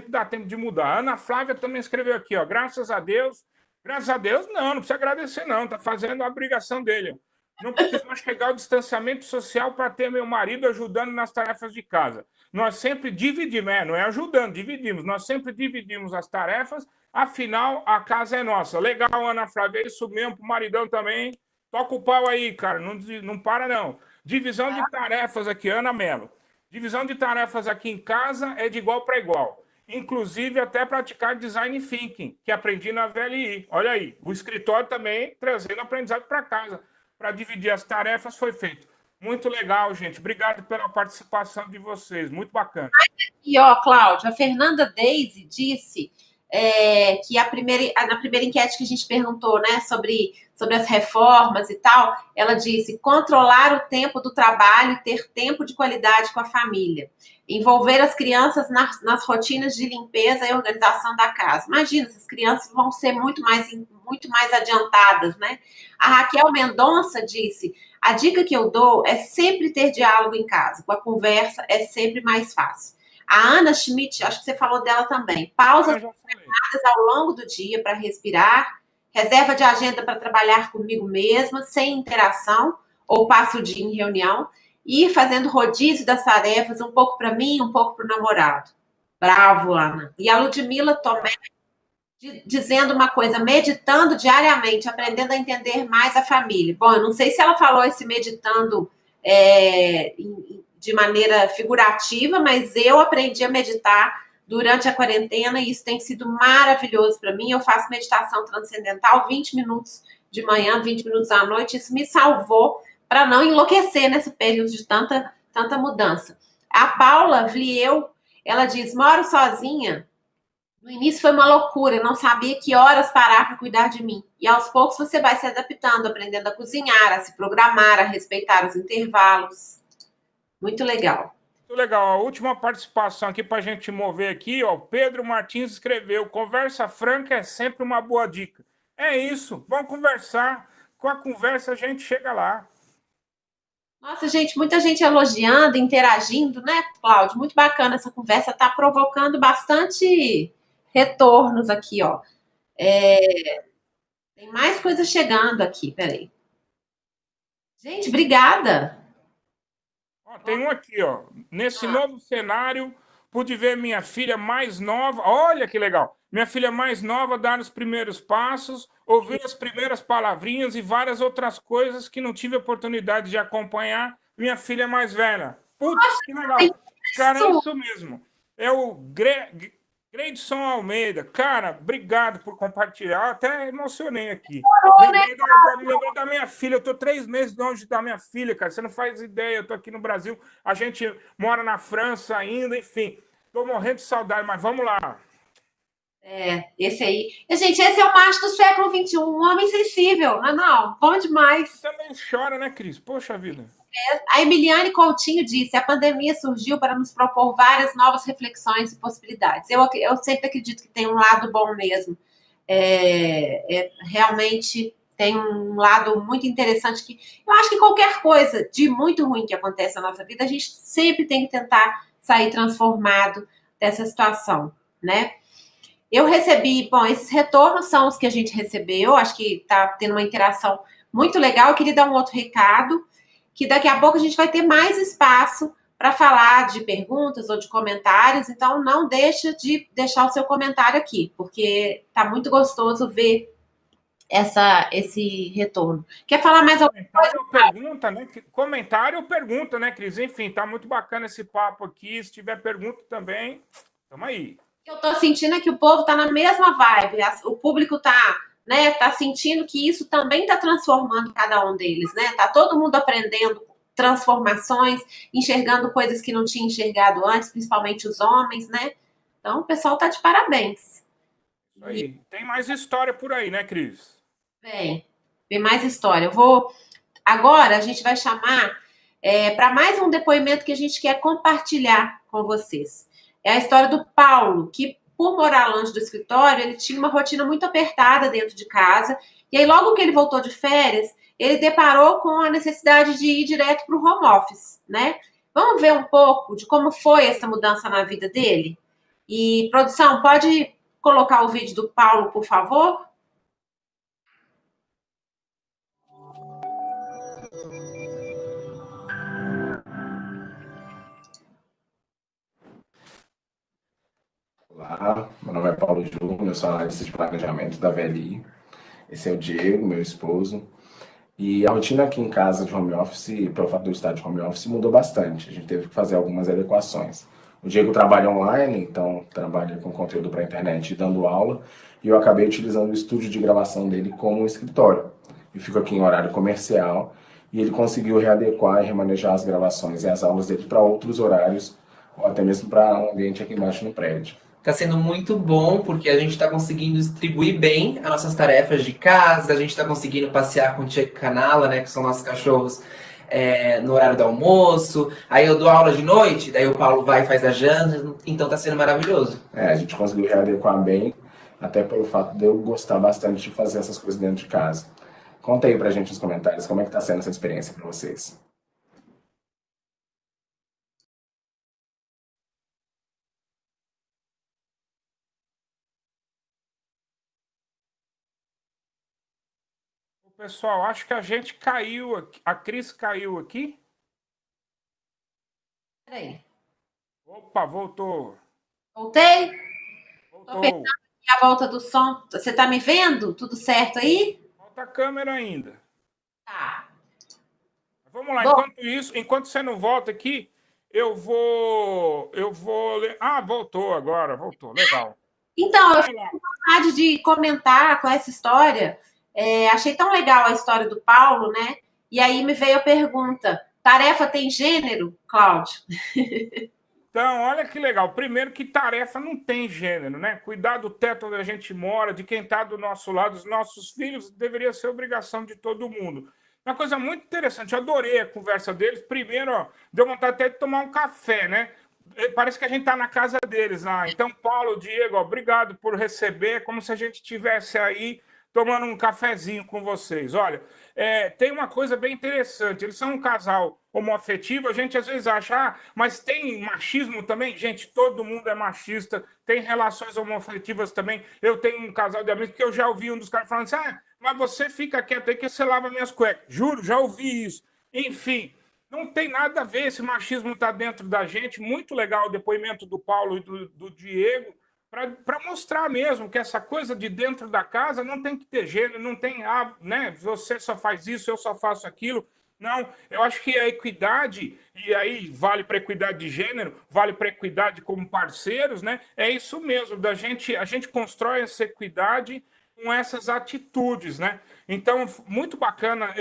dá tempo de mudar. A Ana Flávia também escreveu aqui, ó, graças a Deus, não precisa agradecer não, tá fazendo a obrigação dele. Não precisamos chegar ao distanciamento social para ter meu marido ajudando nas tarefas de casa. Nós sempre dividimos, não é ajudando, dividimos. Nós sempre dividimos as tarefas, afinal, a casa é nossa. Legal, Ana Flávia, é isso mesmo, pro maridão também. Toca o pau aí, cara, não para não. Divisão de tarefas aqui, Ana Mello. Divisão de tarefas aqui em casa é de igual para igual. Inclusive, até praticar design thinking, que aprendi na VLI. Olha aí, o escritório também trazendo aprendizado para casa. Para dividir as tarefas foi feito. Muito legal, gente. Obrigado pela participação de vocês. Muito bacana. E, ó, Cláudia, a Fernanda Deise disse que na primeira enquete que a gente perguntou, né, sobre as reformas e tal, ela disse controlar o tempo do trabalho e ter tempo de qualidade com a família. Envolver as crianças nas rotinas de limpeza e organização da casa. Imagina, essas crianças vão ser muito mais adiantadas, né? A Raquel Mendonça disse, a dica que eu dou é sempre ter diálogo em casa. Com a conversa é sempre mais fácil. A Ana Schmidt, acho que você falou dela também. Pausas ao longo do dia para respirar, reserva de agenda para trabalhar comigo mesma, sem interação, ou passo o dia em reunião, e ir fazendo rodízio das tarefas, um pouco para mim, um pouco para o namorado. Bravo, Ana. E a Ludmila também dizendo uma coisa, meditando diariamente, aprendendo a entender mais a família. Bom, eu não sei se ela falou esse meditando de maneira figurativa, mas eu aprendi a meditar durante a quarentena e isso tem sido maravilhoso para mim. Eu faço meditação transcendental 20 minutos de manhã, 20 minutos à noite. Isso me salvou para não enlouquecer nesse período de tanta mudança. A Paula Vlieu, ela diz, moro sozinha. No início foi uma loucura, eu não sabia que horas parar para cuidar de mim. E aos poucos você vai se adaptando, aprendendo a cozinhar, a se programar, a respeitar os intervalos. Muito legal. Muito legal. A última participação aqui para a gente mover aqui, ó. Pedro Martins escreveu: conversa franca é sempre uma boa dica. É isso, vamos conversar. Com a conversa a gente chega lá. Nossa, gente, muita gente elogiando, interagindo, né, Cláudio? Muito bacana essa conversa, está provocando bastante retornos aqui, ó. Tem mais coisas chegando aqui, peraí. Gente, obrigada. Ó, tem um aqui, ó. Nesse novo cenário, pude ver minha filha mais nova. Olha que legal! Minha filha mais nova dar os primeiros passos, ouvir as primeiras palavrinhas e várias outras coisas que não tive oportunidade de acompanhar. Minha filha mais velha. Putz, que legal! Cara, é isso mesmo. É o Greidson Almeida. Cara, obrigado por compartilhar. Eu até emocionei aqui. Lembrei da minha filha. Eu estou 3 meses longe da minha filha, cara. Você não faz ideia. Eu estou aqui no Brasil. A gente mora na França ainda, enfim. Estou morrendo de saudade, mas vamos lá. Esse aí. Gente, esse é o macho do século XXI, um homem sensível. Não, bom demais. Você também chora, né, Cris? Poxa vida. A Emiliane Coutinho disse, a pandemia surgiu para nos propor várias novas reflexões e possibilidades. Eu sempre acredito que tem um lado bom mesmo. Realmente tem um lado muito interessante que eu acho que qualquer coisa de muito ruim que acontece na nossa vida, a gente sempre tem que tentar sair transformado dessa situação, né? Eu recebi, bom, esses retornos são os que a gente recebeu, acho que está tendo uma interação muito legal. Eu queria dar um outro recado, que daqui a pouco a gente vai ter mais espaço para falar de perguntas ou de comentários, então não deixa de deixar o seu comentário aqui, porque está muito gostoso ver esse retorno. Quer falar mais alguma coisa? Comentário ou pergunta, né, Cris? Enfim, tá muito bacana esse papo aqui. Se tiver pergunta também, tamo aí. Eu estou sentindo é que o povo está na mesma vibe, o público está, né, tá sentindo que isso também está transformando cada um deles, né? Tá todo mundo aprendendo transformações, enxergando coisas que não tinha enxergado antes, principalmente os homens, né? Então, o pessoal está de parabéns. Isso aí. Tem mais história por aí, né, Cris? Vem mais história. Agora a gente vai chamar para mais um depoimento que a gente quer compartilhar com vocês. É a história do Paulo, que por morar longe do escritório, ele tinha uma rotina muito apertada dentro de casa E aí, logo que ele voltou de férias, ele deparou com a necessidade de ir direto para o home office, né? Vamos ver um pouco de como foi essa mudança na vida dele? E, produção, pode colocar o vídeo do Paulo, por favor? Olá, meu nome é Paulo Júnior, sou analista de planejamento da VLI. Esse é o Diego, meu esposo. E a rotina aqui em casa de home office, pelo fato de eu estar de home office, mudou bastante. A gente teve que fazer algumas adequações. O Diego trabalha online, então trabalha com conteúdo para a internet e dando aula. E eu acabei utilizando o estúdio de gravação dele como escritório. Eu fico aqui em horário comercial e ele conseguiu readequar e remanejar as gravações e as aulas dele para outros horários, ou até mesmo para um ambiente aqui embaixo no prédio. Está sendo muito bom porque a gente está conseguindo distribuir bem as nossas tarefas de casa, a gente está conseguindo passear com o Tia Canala, né, que são nossos cachorros, no horário do almoço. Aí eu dou aula de noite, daí o Paulo vai e faz a janta, então está sendo maravilhoso. A gente conseguiu readequar bem, até pelo fato de eu gostar bastante de fazer essas coisas dentro de casa. Conta aí pra gente nos comentários como é que tá sendo essa experiência para vocês. Pessoal, acho que a gente caiu aqui. A Cris caiu aqui. Peraí. Opa, voltou. Voltei? Voltou. Tô pensando aqui a volta do som. Você tá me vendo? Tudo certo aí? Falta a câmera ainda. Tá. Vamos lá, Bom. enquanto você não volta aqui, eu vou ler. Ah, voltou agora, voltou. Legal. Então, eu fiquei com vontade de comentar com essa história. Achei tão legal a história do Paulo, né? E aí me veio a pergunta: tarefa tem gênero, Cláudio? Então, olha que legal. Primeiro que tarefa não tem gênero, né? Cuidar do teto onde a gente mora, de quem está do nosso lado, dos nossos filhos, deveria ser obrigação de todo mundo. Uma coisa muito interessante, eu adorei a conversa deles. Primeiro, ó, deu vontade até de tomar um café, né? Parece que a gente está na casa deles lá. Então, Paulo, Diego, ó, obrigado por receber, como se a gente estivesse aí tomando um cafezinho com vocês. Olha, tem uma coisa bem interessante. Eles são um casal homoafetivo. A gente às vezes acha, mas tem machismo também? Gente, todo mundo é machista. Tem relações homoafetivas também. Eu tenho um casal de amigos que eu já ouvi um dos caras falando assim, mas você fica quieto aí que você lava minhas cuecas. Juro, já ouvi isso. Enfim, não tem nada a ver. Esse machismo está dentro da gente. Muito legal o depoimento do Paulo e do Diego, para mostrar mesmo que essa coisa de dentro da casa não tem que ter gênero, não tem, né, você só faz isso, eu só faço aquilo. Não, eu acho que a equidade, e aí vale para equidade de gênero, vale para equidade como parceiros, né? É isso mesmo, a gente constrói essa equidade com essas atitudes, né? Então, muito bacana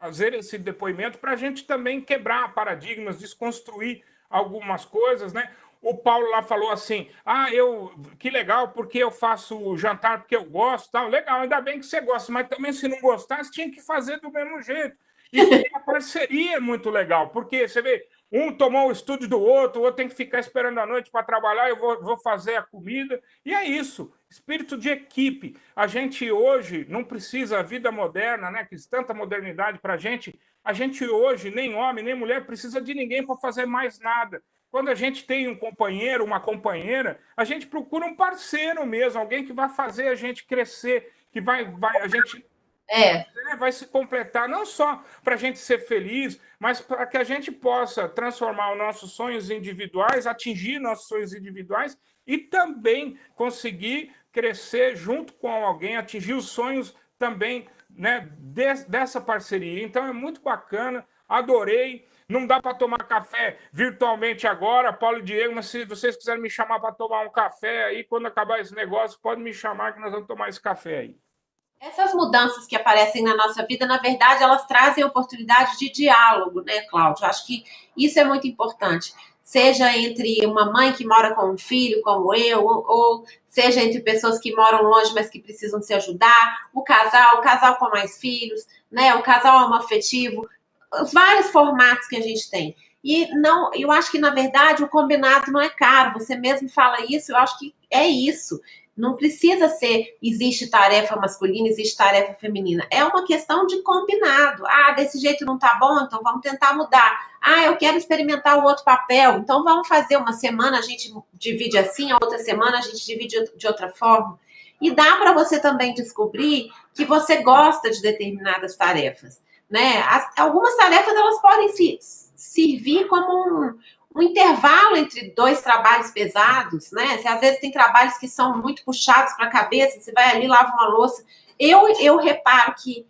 fazer esse depoimento para a gente também quebrar paradigmas, desconstruir algumas coisas, né? O Paulo lá falou assim, que legal, porque eu faço jantar porque eu gosto, tal. Legal, ainda bem que você gosta, mas também se não gostasse, tinha que fazer do mesmo jeito. E a parceria é muito legal, porque você vê, um tomou o estúdio do outro, o outro tem que ficar esperando a noite para trabalhar, eu vou fazer a comida, e é isso, espírito de equipe. A gente hoje não precisa, a vida moderna, né, que tanta modernidade para a gente hoje, nem homem, nem mulher, precisa de ninguém para fazer mais nada. Quando a gente tem um companheiro, uma companheira, a gente procura um parceiro mesmo, alguém que vai fazer a gente crescer, que a gente vai se completar, não só para a gente ser feliz, mas para que a gente possa transformar os nossos sonhos individuais, atingir nossos sonhos individuais e também conseguir crescer junto com alguém, atingir os sonhos também, né, dessa parceria. Então é muito bacana, adorei. Não dá para tomar café virtualmente agora, Paulo e Diego, mas se vocês quiserem me chamar para tomar um café aí, quando acabar esse negócio, pode me chamar que nós vamos tomar esse café aí. Essas mudanças que aparecem na nossa vida, na verdade, elas trazem oportunidade de diálogo, né, Cláudio? Acho que isso é muito importante. Seja entre uma mãe que mora com um filho, como eu, ou seja entre pessoas que moram longe, mas que precisam se ajudar, o casal com mais filhos, né, o casal homoafetivo, os vários formatos que a gente tem. E não, eu acho que, na verdade, o combinado não é caro. Você mesmo fala isso, eu acho que é isso. Não precisa ser, existe tarefa masculina, existe tarefa feminina. É uma questão de combinado. Ah, desse jeito não tá bom, então vamos tentar mudar. Ah, eu quero experimentar o outro papel, então vamos fazer uma semana, a gente divide assim, a outra semana a gente divide de outra forma. E dá para você também descobrir que você gosta de determinadas tarefas, né? Algumas tarefas, elas podem servir como um intervalo entre dois trabalhos pesados, né? Se às vezes tem trabalhos que são muito puxados para a cabeça, você vai ali, lava uma louça. Eu reparo que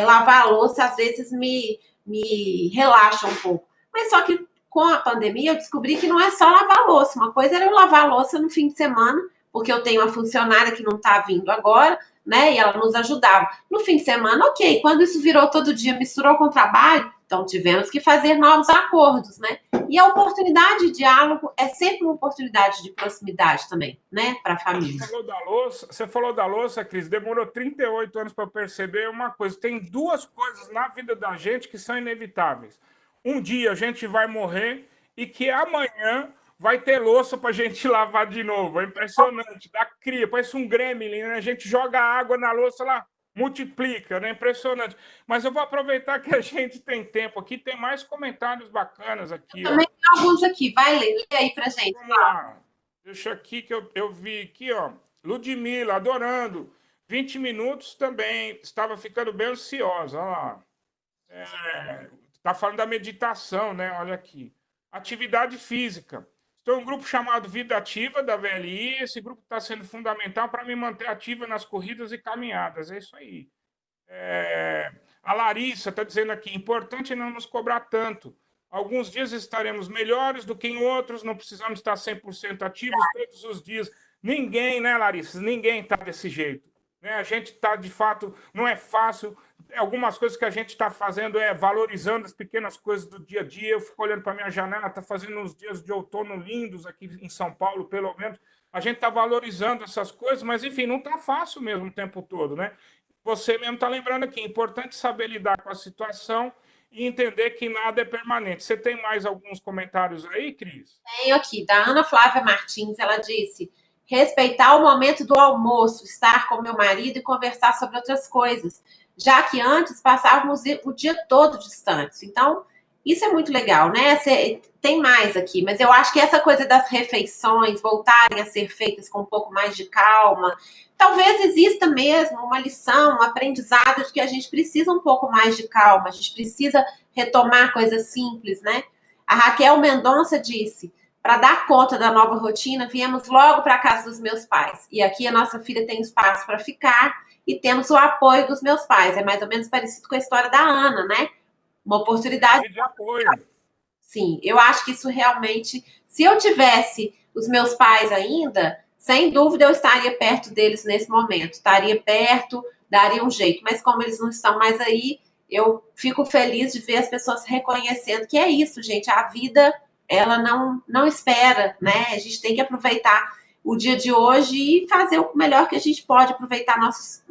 lavar a louça às vezes me relaxa um pouco. Mas só que com a pandemia eu descobri que não é só lavar a louça. Uma coisa era eu lavar a louça no fim de semana, porque eu tenho uma funcionária que não está vindo agora, né? E ela nos ajudava. No fim de semana, ok. Quando isso virou todo dia, misturou com o trabalho, então tivemos que fazer novos acordos, né? E a oportunidade de diálogo é sempre uma oportunidade de proximidade também, né? Para a família. Você falou da louça, Cris, demorou 38 anos para perceber uma coisa. Tem duas coisas na vida da gente que são inevitáveis. Um dia a gente vai morrer e que amanhã vai ter louça para a gente lavar de novo. É impressionante. Dá cria, parece um gremlin, né? A gente joga água na louça lá, multiplica, né? Impressionante. Mas eu vou aproveitar que a gente tem tempo aqui, tem mais comentários bacanas aqui. Também tem alguns aqui, vai ler, lê aí pra gente. Vamos lá. Deixa aqui que eu vi aqui, ó. Ludmila, adorando. 20 minutos também. Estava ficando bem ansiosa. Olha lá. Tá falando da meditação, né? Olha aqui. Atividade física. Estou em um grupo chamado Vida Ativa, da VLI. Esse grupo está sendo fundamental para me manter ativa nas corridas e caminhadas. É isso aí. A Larissa está dizendo aqui, importante não nos cobrar tanto. Alguns dias estaremos melhores do que em outros, não precisamos estar 100% ativos todos os dias. Ninguém, né, Larissa? Ninguém está desse jeito. Né? A gente está, de fato, não é fácil. Algumas coisas que a gente está fazendo é valorizando as pequenas coisas do dia a dia. Eu fico olhando para a minha janela, está fazendo uns dias de outono lindos aqui em São Paulo, pelo menos. A gente está valorizando essas coisas, mas, enfim, não está fácil mesmo o tempo todo, né? Você mesmo está lembrando aqui, é importante saber lidar com a situação e entender que nada é permanente. Você tem mais alguns comentários aí, Cris? Tenho aqui, da Ana Flávia Martins, ela disse: respeitar o momento do almoço, estar com meu marido e conversar sobre outras coisas, já que antes passávamos o dia todo distantes. Então, isso é muito legal, né? Tem mais aqui, mas eu acho que essa coisa das refeições voltarem a ser feitas com um pouco mais de calma, talvez exista mesmo uma lição, um aprendizado de que a gente precisa um pouco mais de calma, a gente precisa retomar coisas simples, né? A Raquel Mendonça disse: para dar conta da nova rotina, viemos logo para a casa dos meus pais. E aqui a nossa filha tem espaço para ficar e temos o apoio dos meus pais. É mais ou menos parecido com a história da Ana, né? Uma oportunidade de apoio. Sim, eu acho que isso realmente, se eu tivesse os meus pais ainda, sem dúvida eu estaria perto deles nesse momento. Estaria perto, daria um jeito. Mas como eles não estão mais aí, eu fico feliz de ver as pessoas reconhecendo que é isso, gente. A vida, ela não espera, né? A gente tem que aproveitar o dia de hoje e fazer o melhor que a gente pode, aproveitar as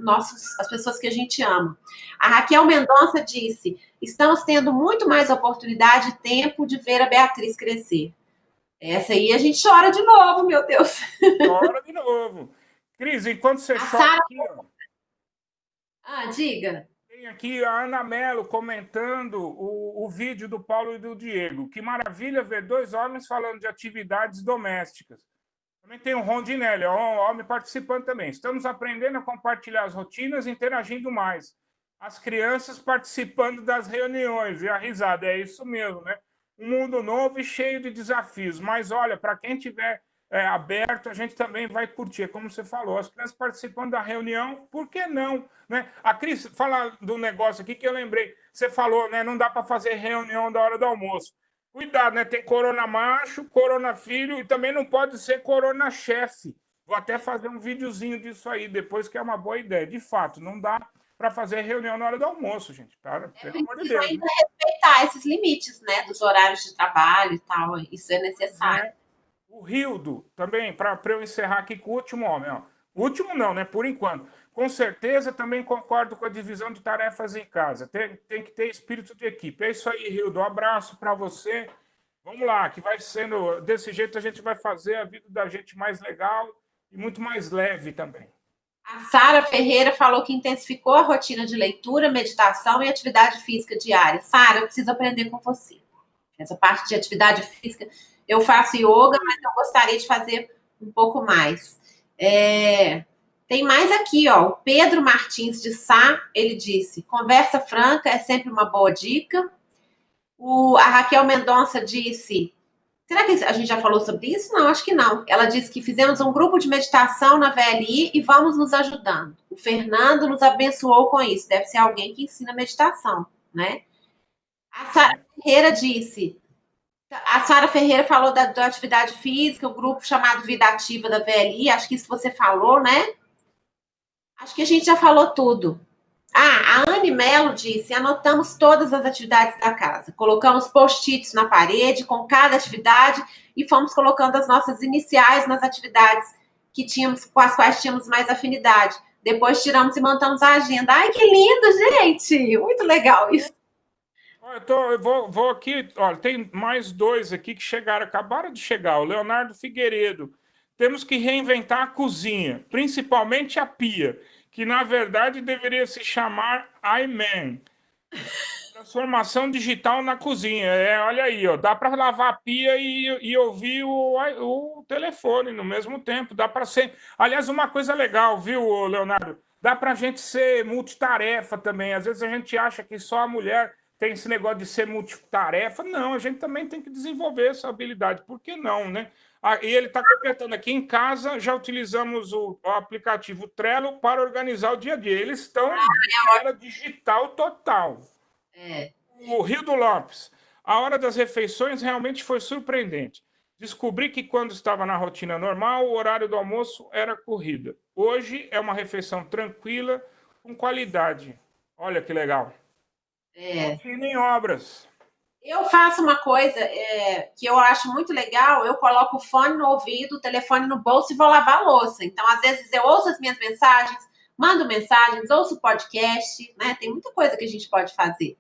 pessoas que a gente ama. A Raquel Mendonça disse: estamos tendo muito mais oportunidade e tempo de ver a Beatriz crescer. Essa aí a gente chora de novo, meu Deus. Chora de novo. Cris, enquanto você chora aqui, ó. Diga. Tem aqui a Ana Mello comentando o vídeo do Paulo e do Diego. Que maravilha ver dois homens falando de atividades domésticas. Também tem o Rondinelli, um homem participando também. Estamos aprendendo a compartilhar as rotinas e interagindo mais. As crianças participando das reuniões. E a risada, é isso mesmo, né? Um mundo novo e cheio de desafios. Mas, olha, para quem tiver aberto, a gente também vai curtir. Como você falou, as crianças participando da reunião, por que não? Né? A Cris, fala do negócio aqui que eu lembrei. Você falou, né? Não dá para fazer reunião da hora do almoço. Cuidado, né? Tem corona macho, corona filho e também não pode ser corona chefe. Vou até fazer um videozinho disso aí depois, que é uma boa ideia. De fato, não dá para fazer reunião na hora do almoço, gente. Tá? Pelo amor de Deus. Ainda respeitar esses limites, né? Dos horários de trabalho e tal. Isso é necessário. O Rildo, também, para eu encerrar aqui com o último homem. Ó. O último não, né? Por enquanto. Com certeza, também concordo com a divisão de tarefas em casa. Tem que ter espírito de equipe. É isso aí, Rildo. Um abraço para você. Vamos lá, que vai sendo... Desse jeito, a gente vai fazer a vida da gente mais legal e muito mais leve também. A Sara Ferreira falou que intensificou a rotina de leitura, meditação e atividade física diária. Sara, eu preciso aprender com você. Essa parte de atividade física, eu faço yoga, mas eu gostaria de fazer um pouco mais. Tem mais aqui, ó. O Pedro Martins de Sá, ele disse: conversa franca é sempre uma boa dica. A Raquel Mendonça disse: será que a gente já falou sobre isso? Não, acho que não. Ela disse que fizemos um grupo de meditação na VLI e vamos nos ajudando. O Fernando nos abençoou com isso. Deve ser alguém que ensina meditação, né? A Sara Ferreira disse... A Sara Ferreira falou da atividade física, o grupo chamado Vida Ativa da VLI. Acho que isso você falou, né? Acho que a gente já falou tudo. A Anne Mello disse: anotamos todas as atividades da casa, colocamos post-its na parede com cada atividade e fomos colocando as nossas iniciais nas atividades com as quais tínhamos mais afinidade. Depois tiramos e montamos a agenda. Ai, que lindo, gente! Muito legal isso. Eu vou aqui, olha, tem mais 2 aqui que acabaram de chegar, o Leonardo Figueiredo. Temos que reinventar a cozinha, principalmente a pia, que na verdade deveria se chamar iMan. Transformação digital na cozinha. Olha aí, ó, dá para lavar a pia e ouvir o telefone no mesmo tempo. Dá para ser. Aliás, uma coisa legal, viu, Leonardo? Dá para a gente ser multitarefa também. Às vezes a gente acha que só a mulher tem esse negócio de ser multitarefa. Não, a gente também tem que desenvolver essa habilidade. Por que não, né? E ele está completando aqui em casa, já utilizamos o aplicativo Trello para organizar o dia a dia. Eles estão na era digital total. O Rildo Lopes. A hora das refeições realmente foi surpreendente. Descobri que quando estava na rotina normal, o horário do almoço era corrida. Hoje é uma refeição tranquila, com qualidade. Olha que legal. Em obras. Eu faço uma coisa que eu acho muito legal, eu coloco o fone no ouvido, o telefone no bolso e vou lavar a louça. Então, às vezes, eu ouço as minhas mensagens, mando mensagens, ouço podcast, né? Tem muita coisa que a gente pode fazer.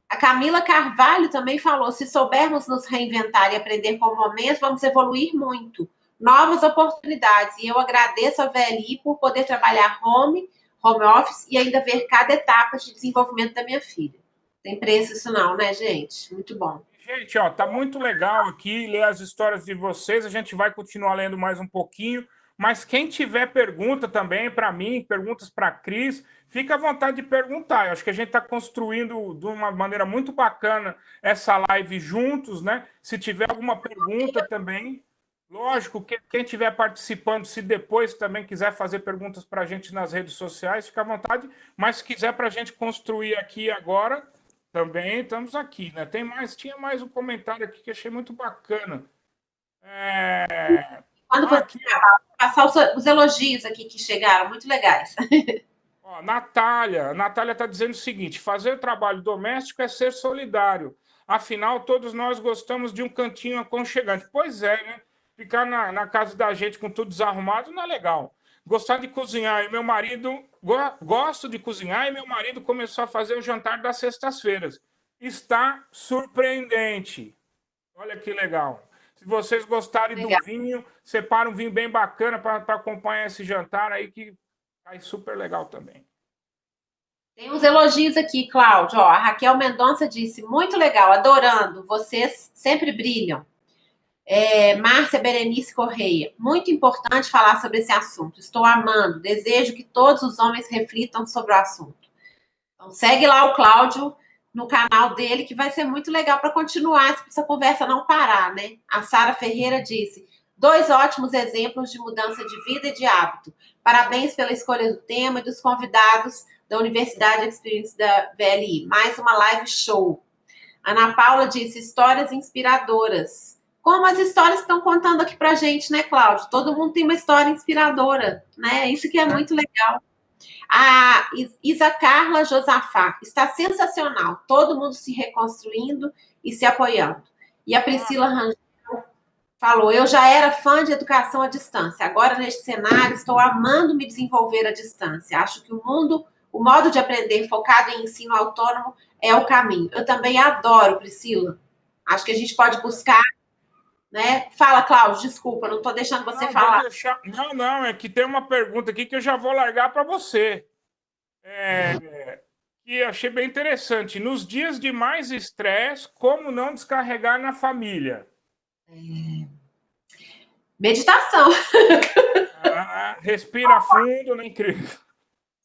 A Camila Carvalho também falou: se soubermos nos reinventar e aprender com o momento, vamos evoluir muito. Novas oportunidades. E eu agradeço a VLI por poder trabalhar home office e ainda ver cada etapa de desenvolvimento da minha filha. Tem preço isso não, né, gente? Muito bom. Gente, ó, tá muito legal aqui ler as histórias de vocês. A gente vai continuar lendo mais um pouquinho. Mas quem tiver pergunta também para mim, perguntas para a Cris, fica à vontade de perguntar. Eu acho que a gente está construindo de uma maneira muito bacana essa live juntos, né? Se tiver alguma pergunta também, lógico, quem estiver participando, se depois também quiser fazer perguntas para a gente nas redes sociais, fica à vontade. Mas se quiser para a gente construir aqui agora, também estamos aqui, né? Tinha mais um comentário aqui que achei muito bacana. Quando você passar os elogios aqui que chegaram, muito legais. Ó, Natália está dizendo o seguinte: fazer trabalho doméstico é ser solidário. Afinal, todos nós gostamos de um cantinho aconchegante. Pois é, né? Ficar na casa da gente com tudo desarrumado não é legal. Gostar de cozinhar e meu marido... Gosto de cozinhar e meu marido começou a fazer o jantar das sextas-feiras. Está surpreendente. Olha que legal. Se vocês gostarem do vinho, separa um vinho bem bacana para acompanhar esse jantar aí, que tá super legal também. Tem uns elogios aqui, Cláudio. Ó, a Raquel Mendonça disse: muito legal, adorando, vocês sempre brilham. Márcia Berenice Correia: muito importante falar sobre esse assunto. Estou amando, desejo que todos os homens reflitam sobre o assunto. Então, segue lá o Cláudio no canal dele, que vai ser muito legal para continuar essa conversa não parar, né? A Sara Ferreira disse: 2 ótimos exemplos de mudança de vida e de hábito. Parabéns pela escolha do tema e dos convidados da Universidade Experience da VLI. Mais uma live show. Ana Paula disse: histórias inspiradoras. Como as histórias que estão contando aqui pra gente, né, Cláudio? Todo mundo tem uma história inspiradora, né? Isso que é muito legal. A Isa Carla Josafá: está sensacional. Todo mundo se reconstruindo e se apoiando. E a Priscila Rangel falou: eu já era fã de educação à distância. Agora, neste cenário, estou amando me desenvolver à distância. Acho que o modo de aprender focado em ensino autônomo é o caminho. Eu também adoro, Priscila. Acho que a gente pode buscar né? Fala, Cláudio, desculpa, não estou deixando você Não, vou falar. deixar. Não, não, é que tem uma pergunta aqui que eu já vou largar para você. Que eu achei bem interessante. Nos dias de mais estresse, como não descarregar na família? Meditação. Respira fundo, né, incrível?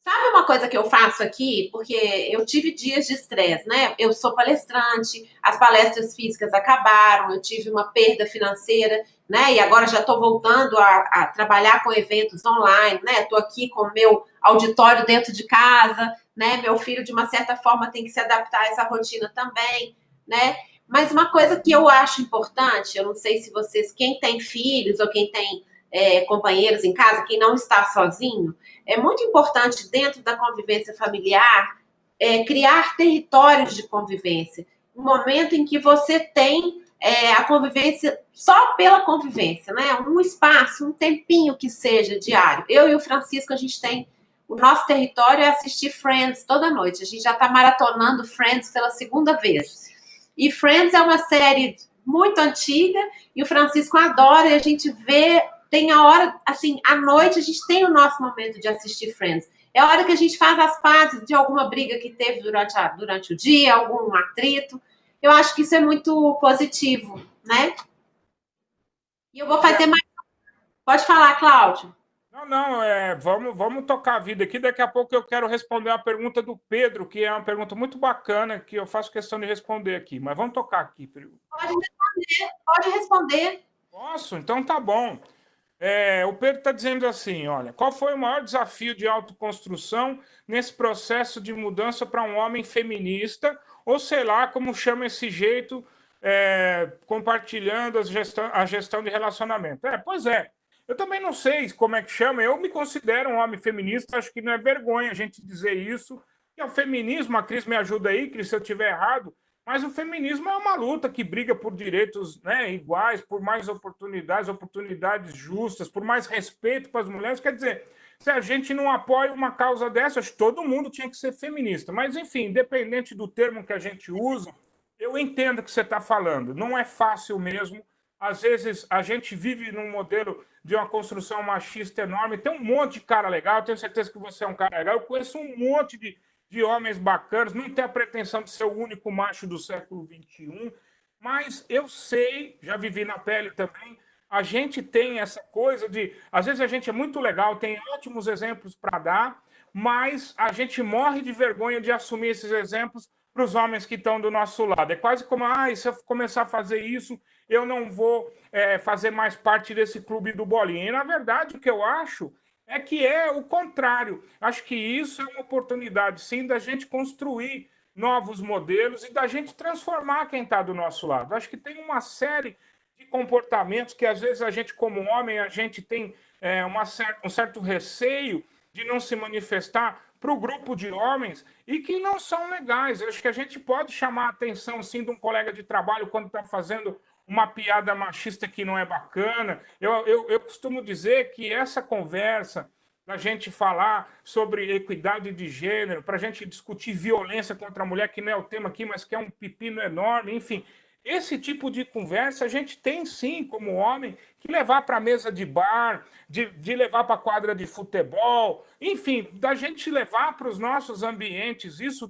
Sabe uma coisa que eu faço aqui? Porque eu tive dias de estresse, né? Eu sou palestrante, as palestras físicas acabaram, eu tive uma perda financeira, né? E agora já estou voltando a trabalhar com eventos online, né? Estou aqui com o meu auditório dentro de casa, né? Meu filho, de uma certa forma, tem que se adaptar a essa rotina também, né? Mas uma coisa que eu acho importante, eu não sei se vocês, quem tem filhos ou quem tem companheiros em casa, quem não está sozinho, é muito importante dentro da convivência familiar criar territórios de convivência. Um momento em que você tem a convivência só pela convivência, né? Um espaço, um tempinho que seja diário. Eu e o Francisco, a gente tem o nosso território é assistir Friends toda noite. A gente já está maratonando Friends pela segunda vez. E Friends é uma série muito antiga e o Francisco adora e a gente vê, tem a hora, assim, à noite a gente tem o nosso momento de assistir Friends. É a hora que a gente faz as pazes de alguma briga que teve durante o dia, algum atrito. Eu acho que isso é muito positivo, né? E eu vou fazer mais. Pode falar, Cláudio. Não, não, vamos tocar a vida aqui. Daqui a pouco eu quero responder a pergunta do Pedro, que é uma pergunta muito bacana, que eu faço questão de responder aqui. Mas vamos tocar aqui. Pode responder. Posso? Então tá bom. O Pedro está dizendo assim: olha, qual foi o maior desafio de autoconstrução nesse processo de mudança para um homem feminista, ou sei lá como chama esse jeito, compartilhando a gestão de relacionamento? Pois é. Eu também não sei como é que chama. Eu me considero um homem feminista, acho que não é vergonha a gente dizer isso. E o feminismo, a Cris me ajuda aí, Cris, se eu estiver errado, mas o feminismo é uma luta que briga por direitos, né, iguais, por mais oportunidades, oportunidades justas, por mais respeito para as mulheres. Quer dizer, se a gente não apoia uma causa dessa, acho que todo mundo tinha que ser feminista. Mas, enfim, independente do termo que a gente usa, eu entendo o que você está falando. Não é fácil mesmo. Às vezes a gente vive num modelo de uma construção machista enorme. Tem um monte de cara legal, eu tenho certeza que você é um cara legal. Eu conheço um monte de homens bacanas, não tenho a pretensão de ser o único macho do século XXI, mas eu sei, já vivi na pele também, a gente tem essa coisa de, às vezes a gente é muito legal, tem ótimos exemplos para dar, mas a gente morre de vergonha de assumir esses exemplos para os homens que estão do nosso lado. É quase como, se eu começar a fazer isso, eu não vou fazer mais parte desse clube do bolinha. E, na verdade, o que eu acho é que é o contrário. Acho que isso é uma oportunidade, sim, da gente construir novos modelos e da gente transformar quem está do nosso lado. Acho que tem uma série de comportamentos que, às vezes, a gente, como homem, a gente tem um certo receio de não se manifestar para o grupo de homens e que não são legais. Eu acho que a gente pode chamar a atenção, sim, de um colega de trabalho quando está fazendo uma piada machista que não é bacana. Eu costumo dizer que essa conversa da gente falar sobre equidade de gênero, para a gente discutir violência contra a mulher, que não é o tema aqui, mas que é um pepino enorme, enfim. Esse tipo de conversa a gente tem sim, como homem, que levar para a mesa de bar, de levar para a quadra de futebol, enfim, da gente levar para os nossos ambientes, isso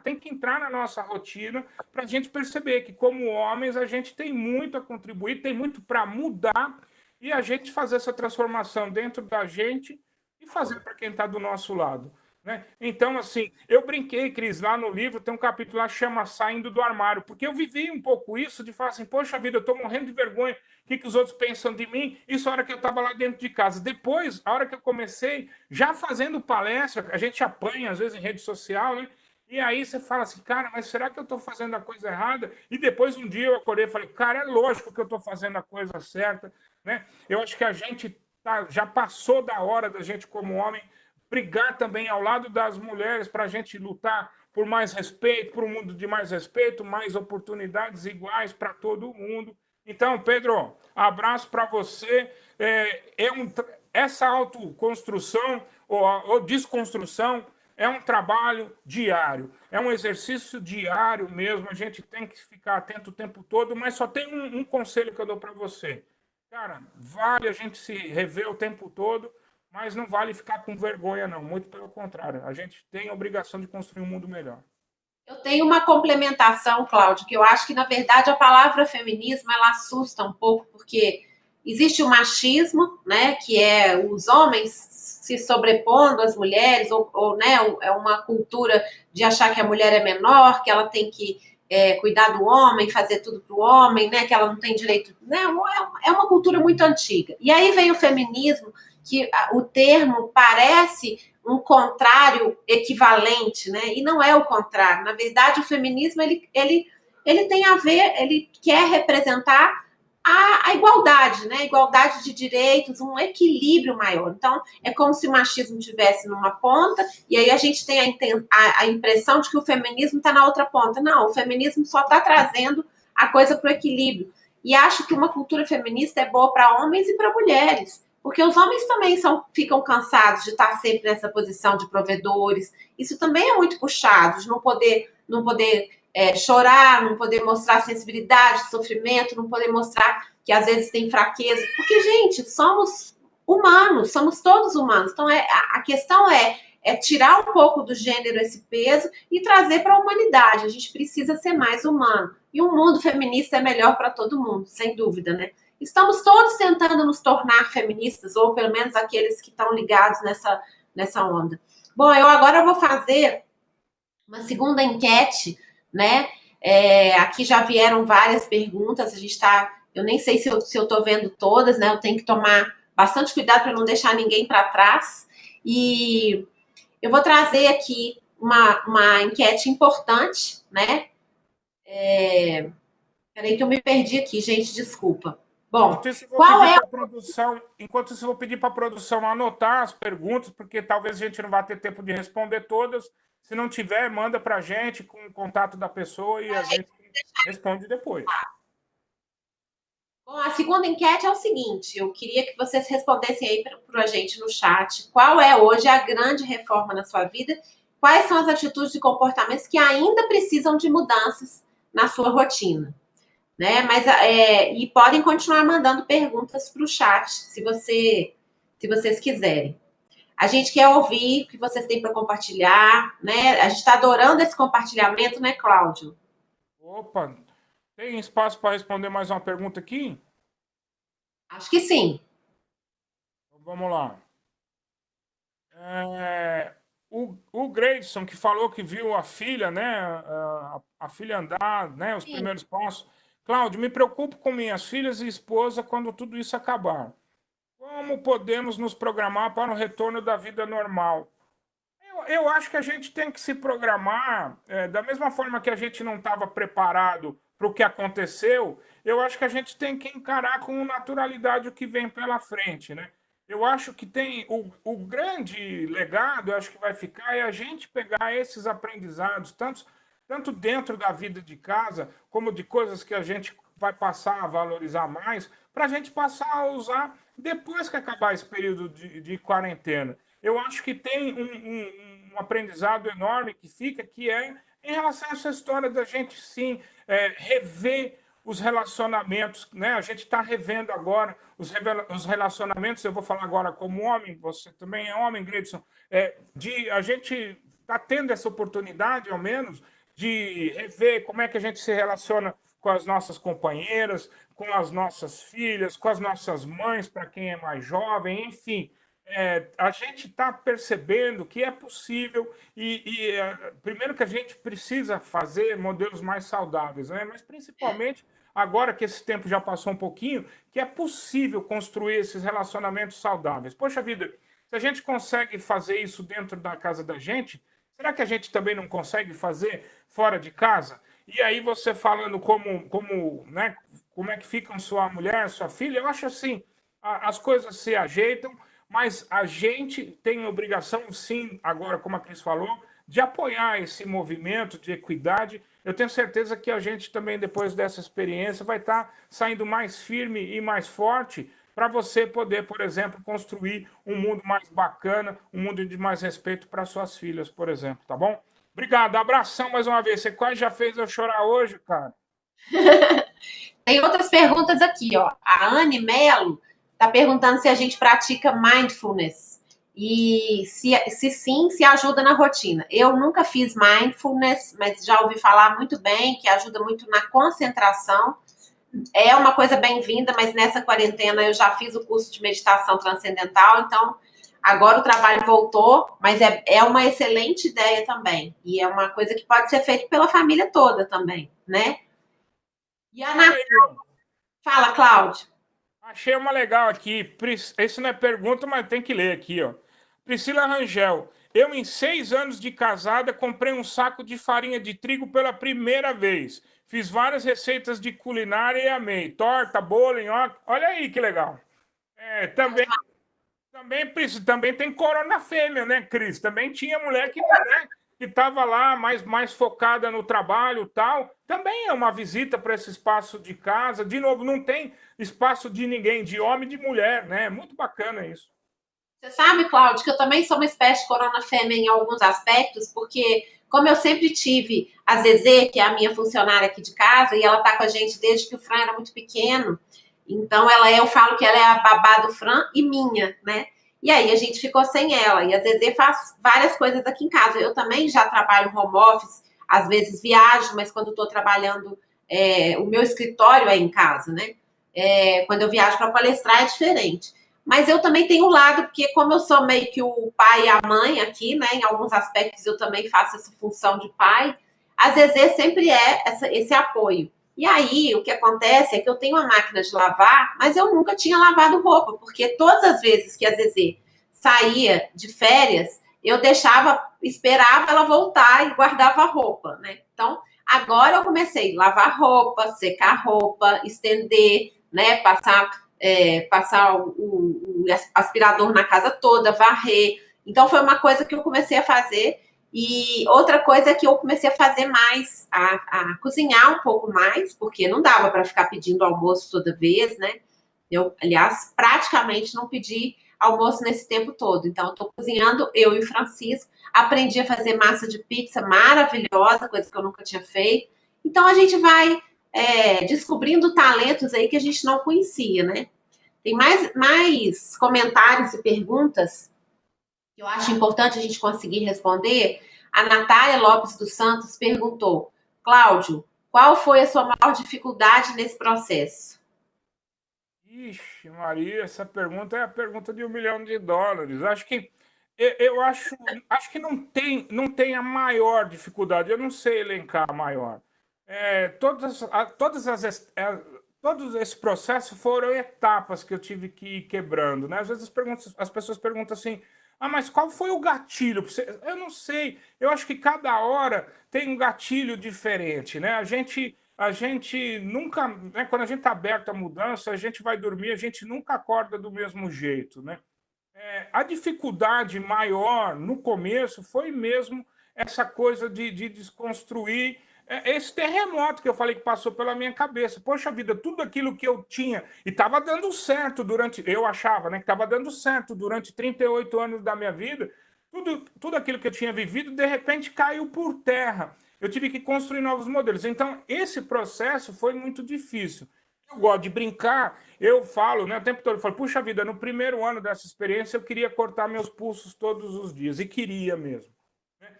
tem que entrar na nossa rotina para a gente perceber que, como homens, a gente tem muito a contribuir, tem muito para mudar e a gente fazer essa transformação dentro da gente e fazer para quem está do nosso lado. Né? Então, assim, eu brinquei, Cris, lá no livro tem um capítulo lá que chama Saindo do Armário, porque eu vivi um pouco isso, de falar assim, poxa vida, eu estou morrendo de vergonha, o que os outros pensam de mim? Isso a hora que eu estava lá dentro de casa. Depois, a hora que eu comecei, já fazendo palestra, a gente apanha, às vezes, em rede social, né? E aí você fala assim, cara, mas será que eu estou fazendo a coisa errada? E depois, um dia, eu acordei e falei, cara, é lógico que eu estou fazendo a coisa certa, né? Eu acho que a gente já passou da hora da gente, como homem, brigar também ao lado das mulheres para a gente lutar por mais respeito, por um mundo de mais respeito, mais oportunidades iguais para todo mundo. Então, Pedro, abraço para você. Essa autoconstrução ou desconstrução é um trabalho diário, é um exercício diário mesmo, a gente tem que ficar atento o tempo todo, mas só tem um conselho que eu dou para você. Cara, vale a gente se rever o tempo todo, mas não vale ficar com vergonha, não. Muito pelo contrário, a gente tem a obrigação de construir um mundo melhor. Eu tenho uma complementação, Cláudio, que eu acho que, na verdade, a palavra feminismo, ela assusta um pouco, porque existe o machismo, né, que é os homens se sobrepondo às mulheres, né, é uma cultura de achar que a mulher é menor, que ela tem que cuidar do homem, fazer tudo para o homem, né, que ela não tem direito, né, é uma cultura muito antiga. E aí vem o feminismo, que o termo parece um contrário equivalente, né? E não é o contrário. Na verdade, o feminismo ele tem a ver, ele quer representar a igualdade, né? Igualdade de direitos, um equilíbrio maior. Então, é como se o machismo tivesse numa ponta, e aí a gente tem a impressão de que o feminismo está na outra ponta. Não, o feminismo só está trazendo a coisa para o equilíbrio. E acho que uma cultura feminista é boa para homens e para mulheres. Porque os homens também ficam cansados de estar sempre nessa posição de provedores. Isso também é muito puxado, de não poder chorar, não poder mostrar sensibilidade, sofrimento, não poder mostrar que às vezes tem fraqueza. Porque, gente, somos humanos, somos todos humanos. Então, a questão é tirar um pouco do gênero esse peso e trazer para a humanidade. A gente precisa ser mais humano. E um mundo feminista é melhor para todo mundo, sem dúvida, né? Estamos todos tentando nos tornar feministas, ou pelo menos aqueles que estão ligados nessa onda. Bom, eu agora vou fazer uma segunda enquete, né? Aqui já vieram várias perguntas, a gente está. Eu nem sei se eu estou vendo todas, né? Eu tenho que tomar bastante cuidado para não deixar ninguém para trás. E eu vou trazer aqui uma enquete importante, né? Peraí que eu me perdi aqui, gente, desculpa. Bom, enquanto isso, eu vou pedir para a produção anotar as perguntas, porque talvez a gente não vá ter tempo de responder todas. Se não tiver, manda para a gente com o contato da pessoa e a gente responde depois. Bom, a segunda enquete é o seguinte, eu queria que vocês respondessem aí para a gente no chat. Qual é hoje a grande reforma na sua vida? Quais são as atitudes e comportamentos que ainda precisam de mudanças na sua rotina? Né? E podem continuar mandando perguntas para o chat, se vocês quiserem. A gente quer ouvir o que vocês têm para compartilhar, né? A gente está adorando esse compartilhamento, né, Cláudio? Opa, tem espaço para responder mais uma pergunta aqui? Acho que sim. Então, vamos lá. O Grayson, que falou que viu a filha, né? A filha andar, né? Os primeiros passos. Cláudio, me preocupo com minhas filhas e esposa quando tudo isso acabar. Como podemos nos programar para o retorno da vida normal? Eu acho que a gente tem que se programar, da mesma forma que a gente não estava preparado para o que aconteceu, eu acho que a gente tem que encarar com naturalidade o que vem pela frente, né? Eu acho que tem o grande legado, eu acho que vai ficar, é a gente pegar esses aprendizados, tanto dentro da vida de casa, como de coisas que a gente vai passar a valorizar mais, para a gente passar a usar depois que acabar esse período de quarentena. Eu acho que tem um aprendizado enorme que fica, que é em relação a essa história da gente, sim, rever os relacionamentos, né? A gente está revendo agora os relacionamentos, eu vou falar agora como homem, você também é homem, Gleidson, a gente está tendo essa oportunidade, ao menos, de rever como é que a gente se relaciona com as nossas companheiras, com as nossas filhas, com as nossas mães, para quem é mais jovem, enfim. A gente está percebendo que é possível primeiro que a gente precisa fazer modelos mais saudáveis, né? Mas principalmente agora que esse tempo já passou um pouquinho, que é possível construir esses relacionamentos saudáveis. Poxa vida, se a gente consegue fazer isso dentro da casa da gente, será que a gente também não consegue fazer fora de casa? E aí você falando né, como é que ficam sua mulher, sua filha, eu acho assim, as coisas se ajeitam, mas a gente tem a obrigação, sim, agora, como a Cris falou, de apoiar esse movimento de equidade. Eu tenho certeza que a gente também, depois dessa experiência, vai estar saindo mais firme e mais forte para você poder, por exemplo, construir um mundo mais bacana, um mundo de mais respeito para suas filhas, por exemplo, tá bom? Obrigado, abração mais uma vez. Você quase já fez eu chorar hoje, cara. Tem outras perguntas aqui, ó. A Anne Mello está perguntando se a gente pratica mindfulness e se sim, se ajuda na rotina. Eu nunca fiz mindfulness, mas já ouvi falar muito bem, que ajuda muito na concentração. É uma coisa bem-vinda, mas nessa quarentena eu já fiz o curso de meditação transcendental, então agora o trabalho voltou, mas é uma excelente ideia também. E é uma coisa que pode ser feita pela família toda também, né? E a Natália... Fala, Cláudio. Achei uma legal aqui. Esse não é pergunta, mas tem que ler aqui, ó. Priscila Rangel. Eu, em 6 anos de casada, comprei um saco de farinha de trigo pela primeira vez. Fiz várias receitas de culinária e amei. Torta, bolo, nhoque. Olha aí que legal. Também tem corona fêmea, né, Cris? Também tinha mulher que, né, que estava lá mais focada no trabalho e tal. Também é uma visita para esse espaço de casa. De novo, não tem espaço de ninguém, de homem e de mulher, né? É muito bacana isso. Você sabe, Cláudio, que eu também sou uma espécie de corona fêmea em alguns aspectos, porque como eu sempre tive a Zezé, que é a minha funcionária aqui de casa, e ela tá com a gente desde que o Fran era muito pequeno, então eu falo que ela é a babá do Fran e minha, né? E aí a gente ficou sem ela, e a Zezé faz várias coisas aqui em casa. Eu também já trabalho home office, às vezes viajo, mas quando estou trabalhando, o meu escritório é em casa, né? Quando eu viajo para palestrar é diferente. Mas eu também tenho um lado, porque como eu sou meio que o pai e a mãe aqui, né? Em alguns aspectos eu também faço essa função de pai. A Zezé sempre é esse apoio. E aí, o que acontece é que eu tenho uma máquina de lavar, mas eu nunca tinha lavado roupa, porque todas as vezes que a Zezé saía de férias, eu esperava ela voltar e guardava a roupa, né? Então, agora eu comecei a lavar roupa, secar roupa, estender, né? Passar o aspirador na casa toda, varrer. Então, foi uma coisa que eu comecei a fazer. E outra coisa é que eu comecei a fazer mais, a cozinhar um pouco mais, porque não dava para ficar pedindo almoço toda vez, né? Eu, aliás, praticamente não pedi almoço nesse tempo todo. Então, eu estou cozinhando, eu e o Francisco. Aprendi a fazer massa de pizza maravilhosa, coisa que eu nunca tinha feito. Então, a gente vai descobrindo talentos aí que a gente não conhecia, né? Tem mais comentários e perguntas que eu acho importante a gente conseguir responder. A Natália Lopes dos Santos perguntou: Cláudio, qual foi a sua maior dificuldade nesse processo? Ixi, Maria, essa pergunta é a pergunta de US$ 1 milhão. Eu acho que não tem a maior dificuldade. Eu não sei elencar a maior. Todo esse processo foram etapas que eu tive que ir quebrando, né? Às vezes as pessoas perguntam assim: ah, mas qual foi o gatilho? Eu não sei. Eu acho que cada hora tem um gatilho diferente, né? A gente nunca, né, quando a gente está aberto à mudança, a gente vai dormir, a gente nunca acorda do mesmo jeito, né? A dificuldade maior no começo foi mesmo essa coisa de desconstruir esse terremoto que eu falei que passou pela minha cabeça. Poxa vida, tudo aquilo que eu tinha e estava dando certo eu achava, né, que estava dando certo durante 38 anos da minha vida, tudo aquilo que eu tinha vivido, de repente caiu por terra. Eu tive que construir novos modelos. Então, esse processo foi muito difícil. Eu gosto de brincar, eu falo, né, o tempo todo, eu falo, puxa vida, no primeiro ano dessa experiência eu queria cortar meus pulsos todos os dias, e queria mesmo.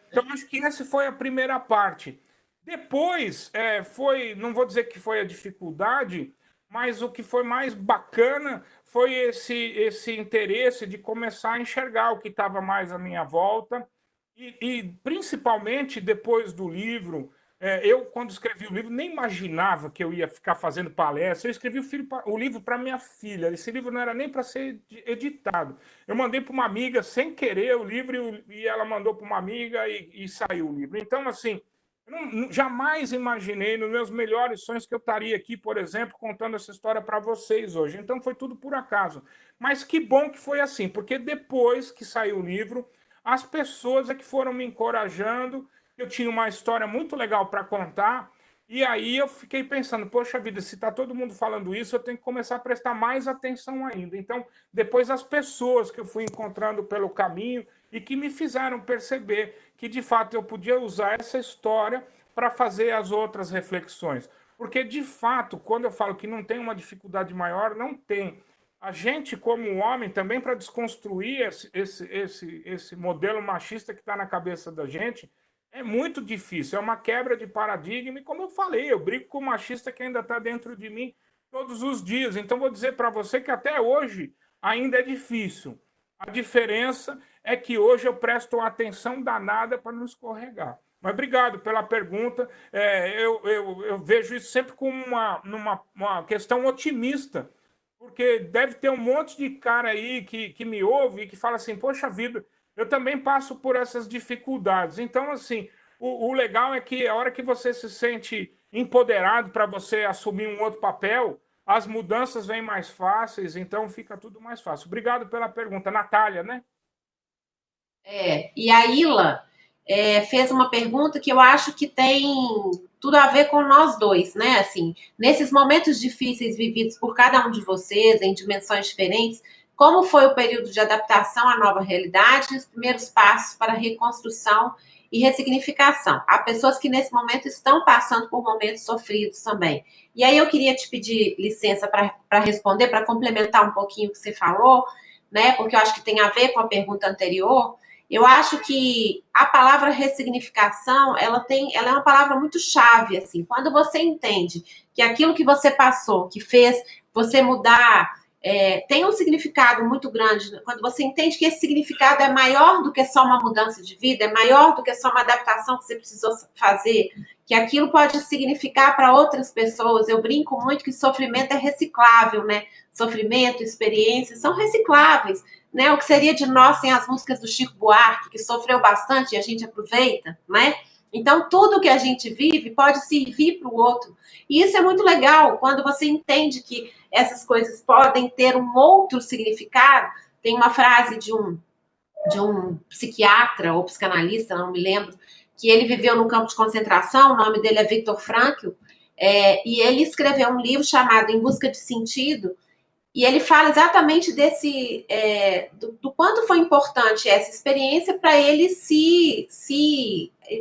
Então, acho que essa foi a primeira parte. Depois, não vou dizer que foi a dificuldade, mas o que foi mais bacana foi esse interesse de começar a enxergar o que estava mais à minha volta, e principalmente depois do livro. Eu, quando escrevi o livro, nem imaginava que eu ia ficar fazendo palestra. Eu escrevi o livro para minha filha. Esse livro não era nem para ser editado. Eu mandei para uma amiga, sem querer, o livro, e ela mandou para uma amiga e saiu o livro. Então, assim, eu jamais imaginei, nos meus melhores sonhos, que eu estaria aqui, por exemplo, contando essa história para vocês hoje. Então, foi tudo por acaso. Mas que bom que foi assim, porque depois que saiu o livro, as pessoas é que foram me encorajando. Eu tinha uma história muito legal para contar, E aí eu fiquei pensando, poxa vida, se está todo mundo falando isso, eu tenho que começar a prestar mais atenção ainda. Então, depois as pessoas que eu fui encontrando pelo caminho e que me fizeram perceber que, de fato, eu podia usar essa história para fazer as outras reflexões. Porque, de fato, quando eu falo que não tem uma dificuldade maior, não tem. A gente, como homem, também para desconstruir esse modelo machista que está na cabeça da gente, é muito difícil, é uma quebra de paradigma, e como eu falei, eu brigo com o machista que ainda está dentro de mim todos os dias. Então, vou dizer para você que até hoje ainda é difícil. A diferença é que hoje eu presto uma atenção danada para não escorregar. Mas obrigado pela pergunta. Eu vejo isso sempre como uma questão otimista, porque deve ter um monte de cara aí que me ouve e que fala assim, poxa vida, eu também passo por essas dificuldades. Então, assim, o legal é que a hora que você se sente empoderado para você assumir um outro papel, as mudanças vêm mais fáceis, então fica tudo mais fácil. Obrigado pela pergunta. Natália, né? E a Ila fez uma pergunta que eu acho que tem tudo a ver com nós dois, né? Assim, nesses momentos difíceis vividos por cada um de vocês, em dimensões diferentes, como foi o período de adaptação à nova realidade e os primeiros passos para a reconstrução e ressignificação? Há pessoas que nesse momento estão passando por momentos sofridos também. E aí eu queria te pedir licença para responder, para complementar um pouquinho o que você falou, né? Porque eu acho que tem a ver com a pergunta anterior. Eu acho que a palavra ressignificação, ela é uma palavra muito chave, assim. Quando você entende que aquilo que você passou, que fez você mudar, tem um significado muito grande. Quando você entende que esse significado é maior do que só uma mudança de vida, é maior do que só uma adaptação que você precisou fazer, que aquilo pode significar para outras pessoas. Eu brinco muito que sofrimento é reciclável, né? Sofrimento, experiências são recicláveis. Né, o que seria de nós sem as músicas do Chico Buarque, que sofreu bastante e a gente aproveita, né? Então, tudo que a gente vive pode servir para o outro. E isso é muito legal, quando você entende que essas coisas podem ter um outro significado. Tem uma frase de um psiquiatra ou psicanalista, não me lembro, que ele viveu num campo de concentração, o nome dele é Viktor Frankl, e ele escreveu um livro chamado Em Busca de Sentido, e ele fala exatamente do quanto foi importante essa experiência para ele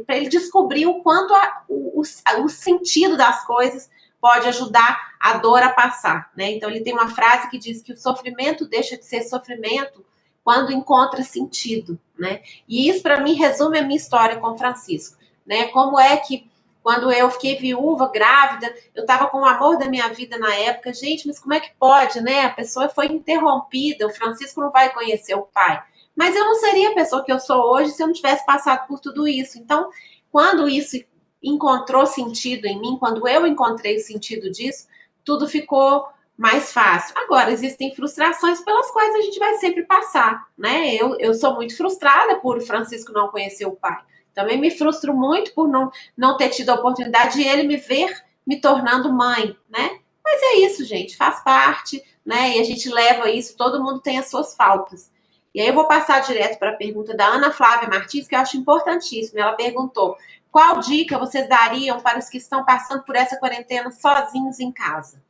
para ele descobrir o quanto o sentido das coisas pode ajudar a dor a passar, né? Então ele tem uma frase que diz que o sofrimento deixa de ser sofrimento quando encontra sentido, né? E isso para mim resume a minha história com o Francisco, né? Como é que quando eu fiquei viúva, grávida, eu estava com o amor da minha vida na época. Gente, mas como é que pode, né? A pessoa foi interrompida, o Francisco não vai conhecer o pai. Mas eu não seria a pessoa que eu sou hoje se eu não tivesse passado por tudo isso. Então, quando isso encontrou sentido em mim, quando eu encontrei o sentido disso, tudo ficou mais fácil. Agora, existem frustrações pelas quais a gente vai sempre passar, né? Eu sou muito frustrada por o Francisco não conhecer o pai. Também me frustro muito por não ter tido a oportunidade de ele me ver me tornando mãe, né? Mas é isso, gente, faz parte, né? E a gente leva isso, todo mundo tem as suas faltas. E aí eu vou passar direto para a pergunta da Ana Flávia Martins, que eu acho importantíssima. Ela perguntou: qual dica vocês dariam para os que estão passando por essa quarentena sozinhos em casa?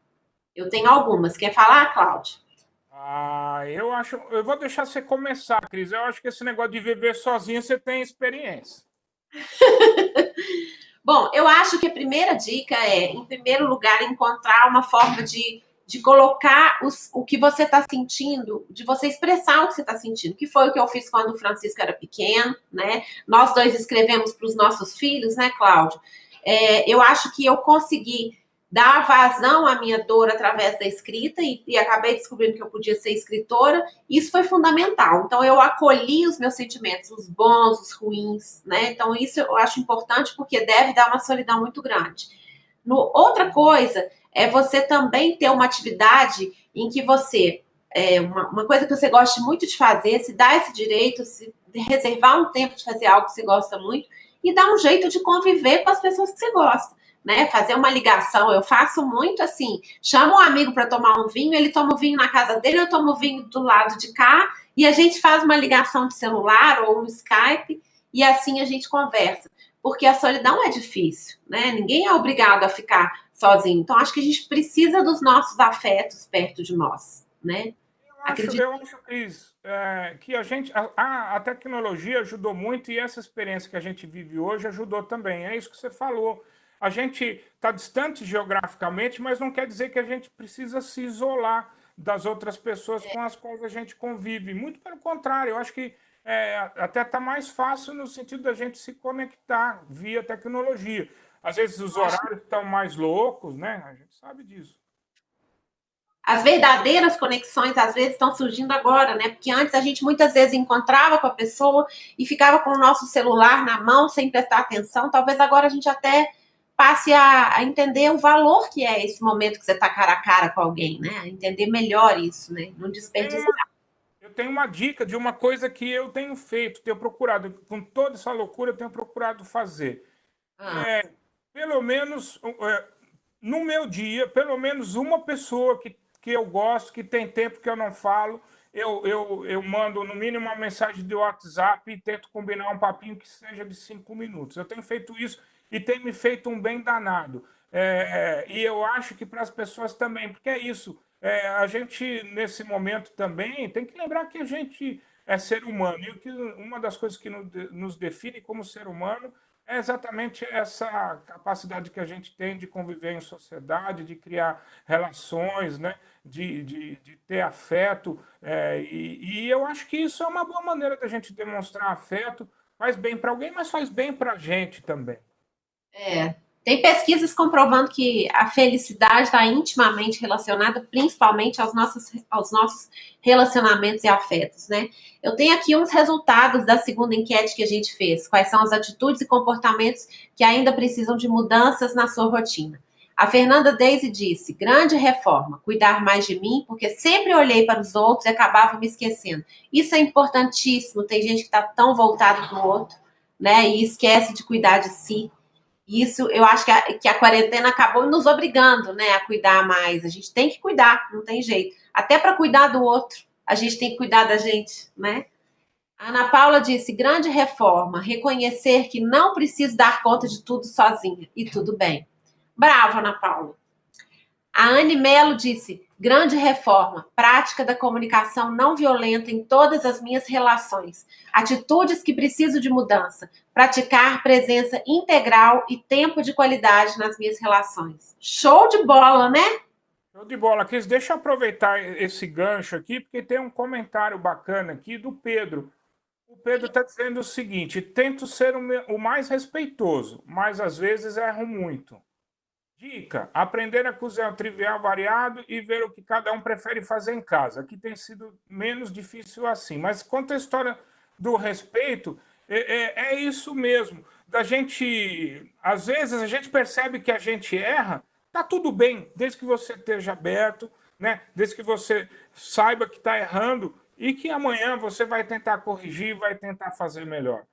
Eu tenho algumas. Quer falar, Cláudia? Eu vou deixar você começar, Cris. Eu acho que esse negócio de viver sozinho, você tem experiência. Bom, eu acho que a primeira dica em primeiro lugar, encontrar uma forma de colocar o que você está sentindo, de você expressar o que você está sentindo, que foi o que eu fiz quando o Francisco era pequeno, né? Nós dois escrevemos para os nossos filhos, né, Cláudio? Eu acho que eu consegui dar vazão à minha dor através da escrita e acabei descobrindo que eu podia ser escritora. Isso foi fundamental. Então, eu acolhi os meus sentimentos, os bons, os ruins, né? Então, isso eu acho importante porque deve dar uma solidão muito grande. Outra coisa é você também ter uma atividade em que você, uma coisa que você goste muito de fazer, se dá esse direito, se reservar um tempo de fazer algo que você gosta muito e dar um jeito de conviver com as pessoas que você gosta. Né, fazer uma ligação, eu faço muito assim, chamo um amigo para tomar um vinho, ele toma o vinho na casa dele, eu tomo o vinho do lado de cá, e a gente faz uma ligação de celular ou um Skype, e assim a gente conversa. porque a solidão é difícil, né? Ninguém é obrigado a ficar sozinho. Então, acho que a gente precisa dos nossos afetos perto de nós, né? Eu acho, Cris, que a tecnologia ajudou muito e essa experiência que a gente vive hoje ajudou também. É isso que você falou. A gente está distante geograficamente, mas não quer dizer que a gente precisa se isolar das outras pessoas com as quais a gente convive. Muito pelo contrário, eu acho que até está mais fácil no sentido da gente se conectar via tecnologia. Às vezes os horários estão mais loucos, né? A gente sabe disso. As verdadeiras conexões, às vezes, estão surgindo agora, né? Porque antes a gente muitas vezes encontrava com a pessoa e ficava com o nosso celular na mão sem prestar atenção. Talvez agora a gente até passe a entender o valor que é esse momento que você está cara a cara com alguém, né? A entender melhor isso, né? Não desperdiçar. Eu tenho uma dica de uma coisa que eu tenho feito, tenho procurado, com toda essa loucura, eu tenho procurado fazer. Pelo menos, no meu dia, pelo menos uma pessoa que eu gosto, que tem tempo que eu não falo, eu mando no mínimo uma mensagem de WhatsApp e tento combinar um papinho que seja de 5 minutos. Eu tenho feito isso e tem me feito um bem danado. E eu acho que para as pessoas também, porque é isso. A gente, nesse momento também, tem que lembrar que a gente é ser humano. E que uma das coisas que nos define como ser humano é exatamente essa capacidade que a gente tem de conviver em sociedade, de criar relações, né? de ter afeto. E eu acho que isso é uma boa maneira da gente demonstrar afeto. Faz bem para alguém, mas faz bem para a gente também. Tem pesquisas comprovando que a felicidade está intimamente relacionada, principalmente aos nossos relacionamentos e afetos, né? Eu tenho aqui uns resultados da segunda enquete que a gente fez. Quais são as atitudes e comportamentos que ainda precisam de mudanças na sua rotina? A Fernanda Daisy disse: grande reforma, cuidar mais de mim, porque sempre olhei para os outros e acabava me esquecendo. Isso é importantíssimo. Tem gente que está tão voltado para o outro, né? E esquece de cuidar de si. Isso, eu acho que a quarentena acabou nos obrigando, né, a cuidar mais. A gente tem que cuidar, não tem jeito. Até para cuidar do outro, a gente tem que cuidar da gente, né? A Ana Paula disse: grande reforma, reconhecer que não preciso dar conta de tudo sozinha. E tudo bem. Bravo, Ana Paula. A Anne Melo disse: grande reforma, prática da comunicação não violenta em todas as minhas relações. Atitudes que preciso de mudança. Praticar presença integral e tempo de qualidade nas minhas relações. Show de bola, né? Show de bola, Cris. Deixa eu aproveitar esse gancho aqui, porque tem um comentário bacana aqui do Pedro. O Pedro está dizendo o seguinte: tento ser o mais respeitoso, mas às vezes erro muito. Dica: aprender a cozinhar o trivial variado e ver o que cada um prefere fazer em casa. Aqui tem sido menos difícil assim. Mas quanto à história do respeito, é isso mesmo. Da gente, às vezes, a gente percebe que a gente erra, tá tudo bem, desde que você esteja aberto, né? Desde que você saiba que está errando e que amanhã você vai tentar corrigir, vai tentar fazer melhor.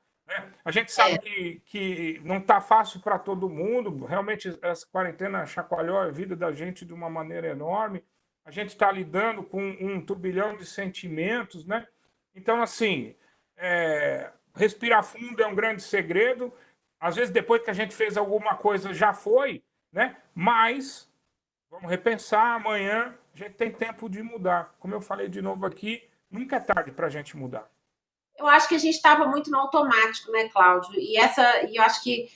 A gente sabe que não está fácil para todo mundo. Realmente, essa quarentena chacoalhou a vida da gente de uma maneira enorme. A gente está lidando com um turbilhão de sentimentos, né? Então, assim, respirar fundo é um grande segredo. Às vezes, depois que a gente fez alguma coisa, já foi, né? Mas vamos repensar. Amanhã a gente tem tempo de mudar. Como eu falei de novo aqui, nunca é tarde para a gente mudar. Eu acho que a gente estava muito no automático, né, Cláudio? E eu acho que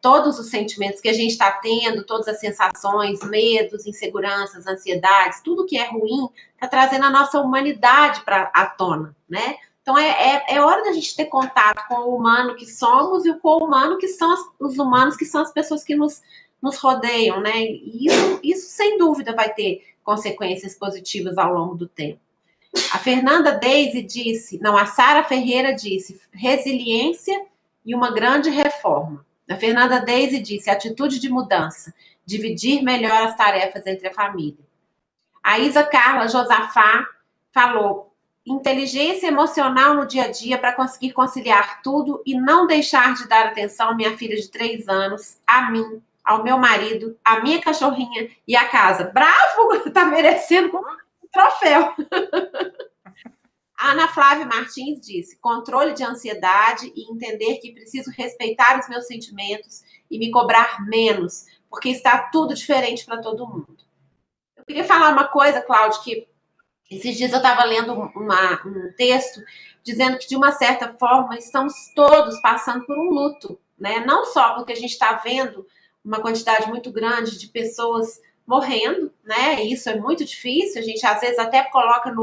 todos os sentimentos que a gente está tendo, todas as sensações, medos, inseguranças, ansiedades, tudo que é ruim, está trazendo a nossa humanidade para a tona, né? Então é hora da gente ter contato com o humano que somos e com o humano que são os humanos, que são as pessoas que nos rodeiam, né? E isso sem dúvida vai ter consequências positivas ao longo do tempo. A Fernanda Daisy disse, não, a Sara Ferreira disse, resiliência e uma grande reforma. A Fernanda Daisy disse, atitude de mudança, dividir melhor as tarefas entre a família. A Isa Carla Josafá falou, inteligência emocional no dia a dia para conseguir conciliar tudo e não deixar de dar atenção à minha filha de 3 anos, a mim, ao meu marido, à minha cachorrinha e à casa. Bravo! Tá merecendo um troféu. A Ana Flávia Martins disse: controle de ansiedade e entender que preciso respeitar os meus sentimentos e me cobrar menos, porque está tudo diferente para todo mundo. Eu queria falar uma coisa, Cláudio, que esses dias eu estava lendo um texto dizendo que, de uma certa forma, estamos todos passando por um luto, né? Não só porque a gente está vendo uma quantidade muito grande de pessoas morrendo, né? Isso é muito difícil, a gente às vezes até coloca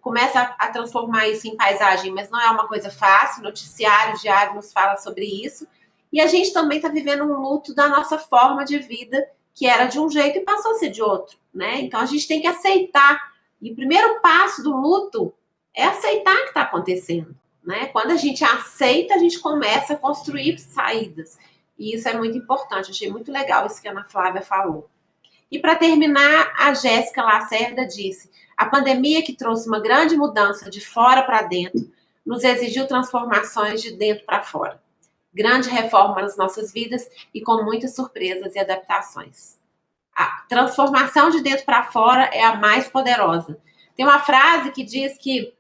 começa a transformar isso em paisagem, mas não é uma coisa fácil, o noticiário diário nos fala sobre isso, e a gente também está vivendo um luto da nossa forma de vida, que era de um jeito e passou a ser de outro, né? Então a gente tem que aceitar. E o primeiro passo do luto é aceitar o que está acontecendo, né? Quando a gente aceita, a gente começa a construir saídas. E isso é muito importante. Achei muito legal isso que a Ana Flávia falou. E para terminar, a Jéssica Lacerda disse: a pandemia que trouxe uma grande mudança de fora para dentro nos exigiu transformações de dentro para fora. Grande reforma nas nossas vidas e com muitas surpresas e adaptações. A transformação de dentro para fora é a mais poderosa. Tem uma frase que diz que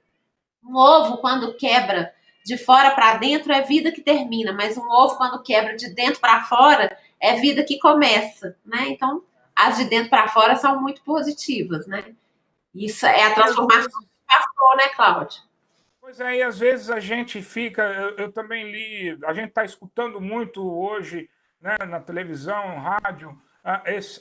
um ovo, quando quebra de fora para dentro, é vida que termina, mas um ovo, quando quebra de dentro para fora, é vida que começa, né? Então, as de dentro para fora são muito positivas, né? Isso é a transformação que passou, né, Cláudio? Pois é, e às vezes a gente fica, eu também li, a gente está escutando muito hoje, né, na televisão, rádio,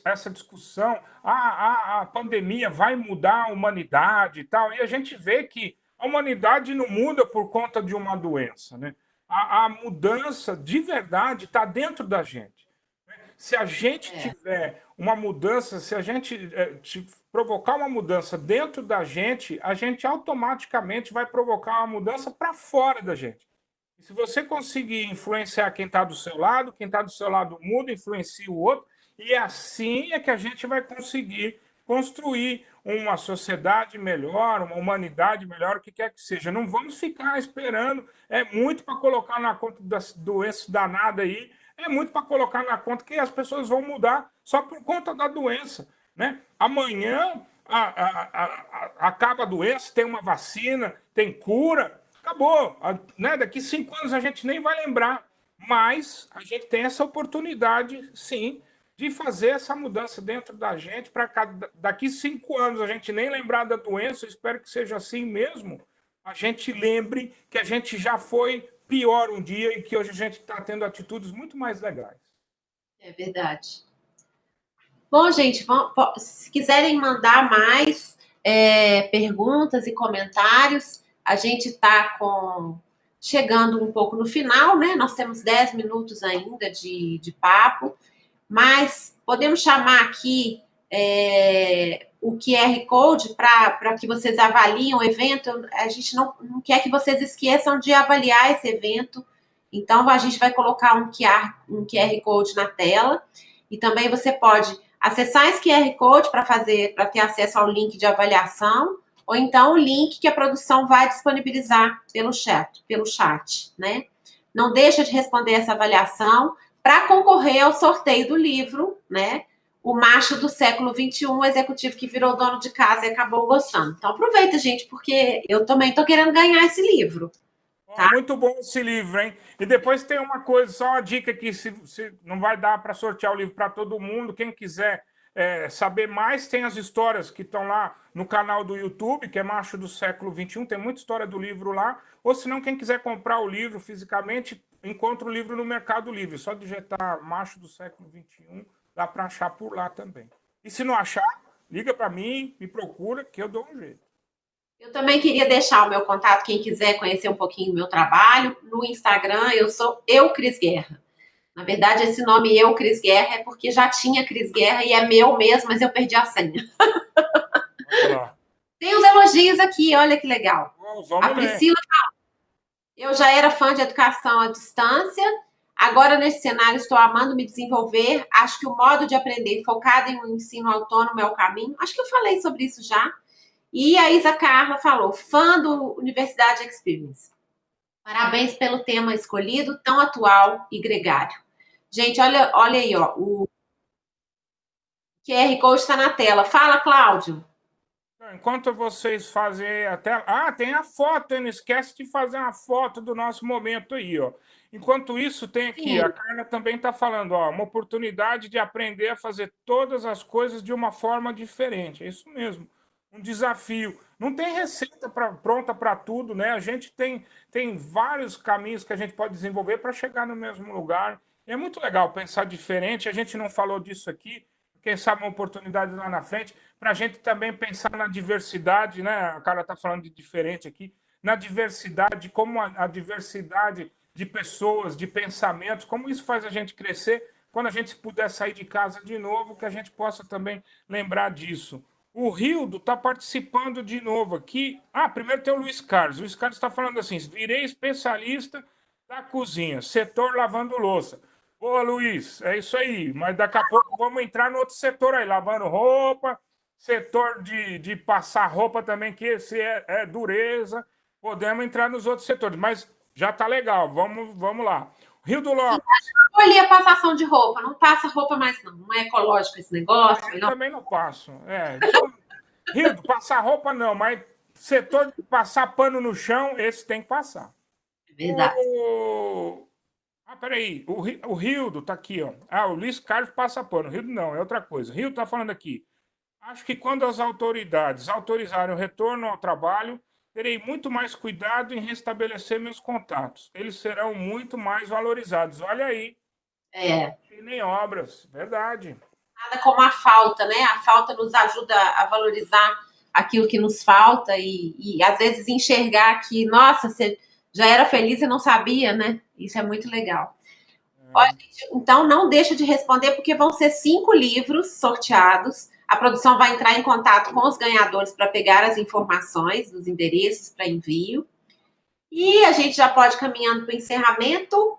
essa discussão, a pandemia vai mudar a humanidade e tal, e a gente vê que a humanidade não muda por conta de uma doença, né? A mudança de verdade está dentro da gente. Se a gente tiver uma mudança, se a gente provocar uma mudança dentro da gente, a gente automaticamente vai provocar uma mudança para fora da gente. E se você conseguir influenciar quem está do seu lado, quem está do seu lado muda, influencia o outro, e assim é que a gente vai conseguir construir uma sociedade melhor, uma humanidade melhor, o que quer que seja. Não vamos ficar esperando, é muito para colocar na conta das doenças danadas aí, é muito para colocar na conta que as pessoas vão mudar só por conta da doença, né? Amanhã acaba a doença, tem uma vacina, tem cura, acabou, né? Daqui 5 anos a gente nem vai lembrar, mas a gente tem essa oportunidade, sim, de fazer essa mudança dentro da gente para daqui 5 anos a gente nem lembrar da doença. Eu espero que seja assim mesmo. A gente lembre que a gente já foi pior um dia e que hoje a gente está tendo atitudes muito mais legais. É verdade. Bom, gente, se quiserem mandar mais perguntas e comentários, a gente está chegando um pouco no final, né? Nós temos 10 minutos ainda de papo, mas podemos chamar aqui o QR Code para que vocês avaliem o evento. A gente não quer que vocês esqueçam de avaliar esse evento, então a gente vai colocar um QR Code na tela, e também você pode acessar esse QR Code para ter acesso ao link de avaliação, ou então o link que a produção vai disponibilizar pelo chat, né? Não deixa de responder essa avaliação para concorrer ao sorteio do livro, né? O Macho do Século XXI, o executivo que virou dono de casa e acabou gostando. Então aproveita, gente, porque eu também estou querendo ganhar esse livro. Tá? Muito bom esse livro, hein? E depois tem uma coisa, só uma dica aqui, se não vai dar para sortear o livro para todo mundo, quem quiser saber mais, tem as histórias que estão lá no canal do YouTube, que é Macho do Século XXI, tem muita história do livro lá, ou se não, quem quiser comprar o livro fisicamente, encontra o livro no Mercado Livre, só digitar Macho do Século XXI, dá para achar por lá também. E se não achar, liga para mim, me procura, que eu dou um jeito. Eu também queria deixar o meu contato, quem quiser conhecer um pouquinho do meu trabalho, no Instagram, eu sou Cris Guerra. Na verdade, esse nome Cris Guerra é porque já tinha Cris Guerra e é meu mesmo, mas eu perdi a senha. Tem os elogios aqui, olha que legal. A Priscila fala: eu já era fã de educação à distância, agora nesse cenário estou amando me desenvolver, acho que o modo de aprender focado em um ensino autônomo é o caminho. Acho que eu falei sobre isso já. E a Isa Carla falou: fã do Universidade Experience. Parabéns pelo tema escolhido, tão atual e gregário. Gente, olha aí, ó. O QR Code está na tela. Fala, Cláudio. Enquanto vocês fazem até. Ah, tem a foto, hein? Não esquece de fazer uma foto do nosso momento aí, ó. Enquanto isso, tem aqui, Sim. a Carla também está falando, ó, uma oportunidade de aprender a fazer todas as coisas de uma forma diferente. É isso mesmo, um desafio. Não tem receita pronta para tudo, né? A gente tem vários caminhos que a gente pode desenvolver para chegar no mesmo lugar. E é muito legal pensar diferente. A gente não falou disso aqui, quem sabe uma oportunidade lá na frente, para a gente também pensar na diversidade, né? A cara está falando de diferente aqui, na diversidade, como a diversidade de pessoas, de pensamentos, como isso faz a gente crescer, quando a gente puder sair de casa de novo, que a gente possa também lembrar disso. O Rildo está participando de novo aqui. Ah, primeiro tem o Luiz Carlos. O Luiz Carlos está falando assim: virei especialista da cozinha, setor lavando louça. Boa, Luiz, é isso aí. Mas daqui a pouco vamos entrar no outro setor aí, lavando roupa, setor de passar roupa também, que esse é dureza. Podemos entrar nos outros setores, mas já tá legal. Vamos lá. Rio do Lopes. Olha a passação de roupa, não passa roupa mais não. Não é ecológico esse negócio. Eu também não passo. Então, Rio, passar roupa não, mas setor de passar pano no chão, esse tem que passar. É verdade. Peraí. O Rildo tá aqui, ó. Ah, o Luiz Carlos passa pano. O Rildo não, é outra coisa. O Rildo tá falando aqui. Acho que quando as autoridades autorizarem o retorno ao trabalho, terei muito mais cuidado em restabelecer meus contatos. Eles serão muito mais valorizados. Olha aí, É. e nem obras, verdade. Nada como a falta, né? A falta nos ajuda a valorizar aquilo que nos falta e às vezes enxergar que, nossa, você já era feliz e não sabia, né? Isso é muito legal. Olha, gente, então não deixa de responder, porque vão ser 5 livros sorteados. A produção vai entrar em contato com os ganhadores para pegar as informações dos endereços para envio. E a gente já pode ir caminhando para o encerramento.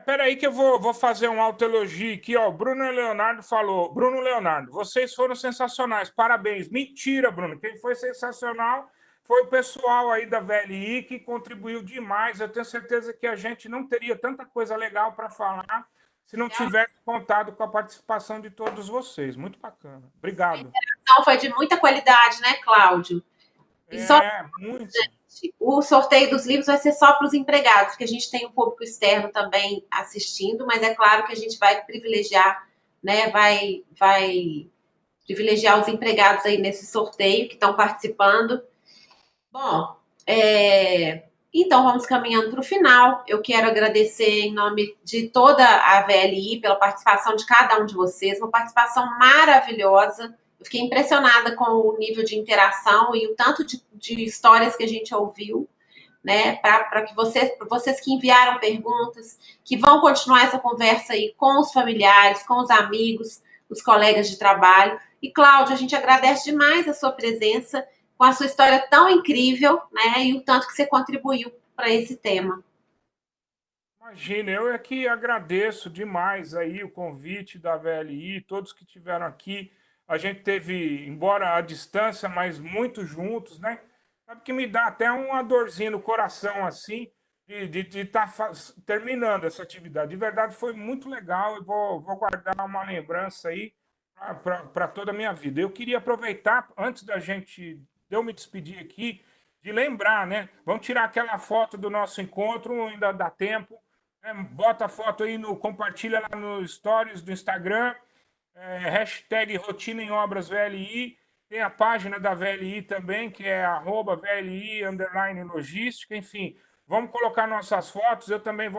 Peraí que eu vou fazer um autoelogio aqui, ó. Bruno Leonardo falou. Bruno Leonardo, vocês foram sensacionais, parabéns. Mentira, Bruno. Quem foi sensacional foi o pessoal aí da VLI que contribuiu demais. Eu tenho certeza que a gente não teria tanta coisa legal para falar se não tivesse contado com a participação de todos vocês. Muito bacana. Obrigado. Então, foi de muita qualidade, né, Cláudio? E só, Muito. gente, o sorteio dos livros vai ser só para os empregados, porque a gente tem um público externo também assistindo, mas é claro que a gente vai privilegiar, né? Vai privilegiar os empregados aí nesse sorteio que estão participando. Bom, então vamos caminhando para o final. Eu quero agradecer em nome de toda a VLI pela participação de cada um de vocês, uma participação maravilhosa. Eu fiquei impressionada com o nível de interação e o tanto de histórias que a gente ouviu, né? Para que vocês que enviaram perguntas, que vão continuar essa conversa aí com os familiares, com os amigos, os colegas de trabalho. E, Cláudio, a gente agradece demais a sua presença, com a sua história tão incrível, né? E o tanto que você contribuiu para esse tema. Imagina, eu é que agradeço demais aí o convite da VLI, todos que estiveram aqui. A gente teve, embora à distância, mas muito juntos, né? Sabe que me dá até uma dorzinha no coração, assim, de estar terminando essa atividade. De verdade, foi muito legal e vou guardar uma lembrança aí para toda a minha vida. Eu queria aproveitar, antes de eu me despedir aqui, de lembrar, né? Vamos tirar aquela foto do nosso encontro, ainda dá tempo. Bota a foto aí, compartilha lá no Stories do Instagram, hashtag Rotina em Obras VLI. Tem a página da VLI também, que é @VLI_logística. Enfim, vamos colocar nossas fotos. Eu também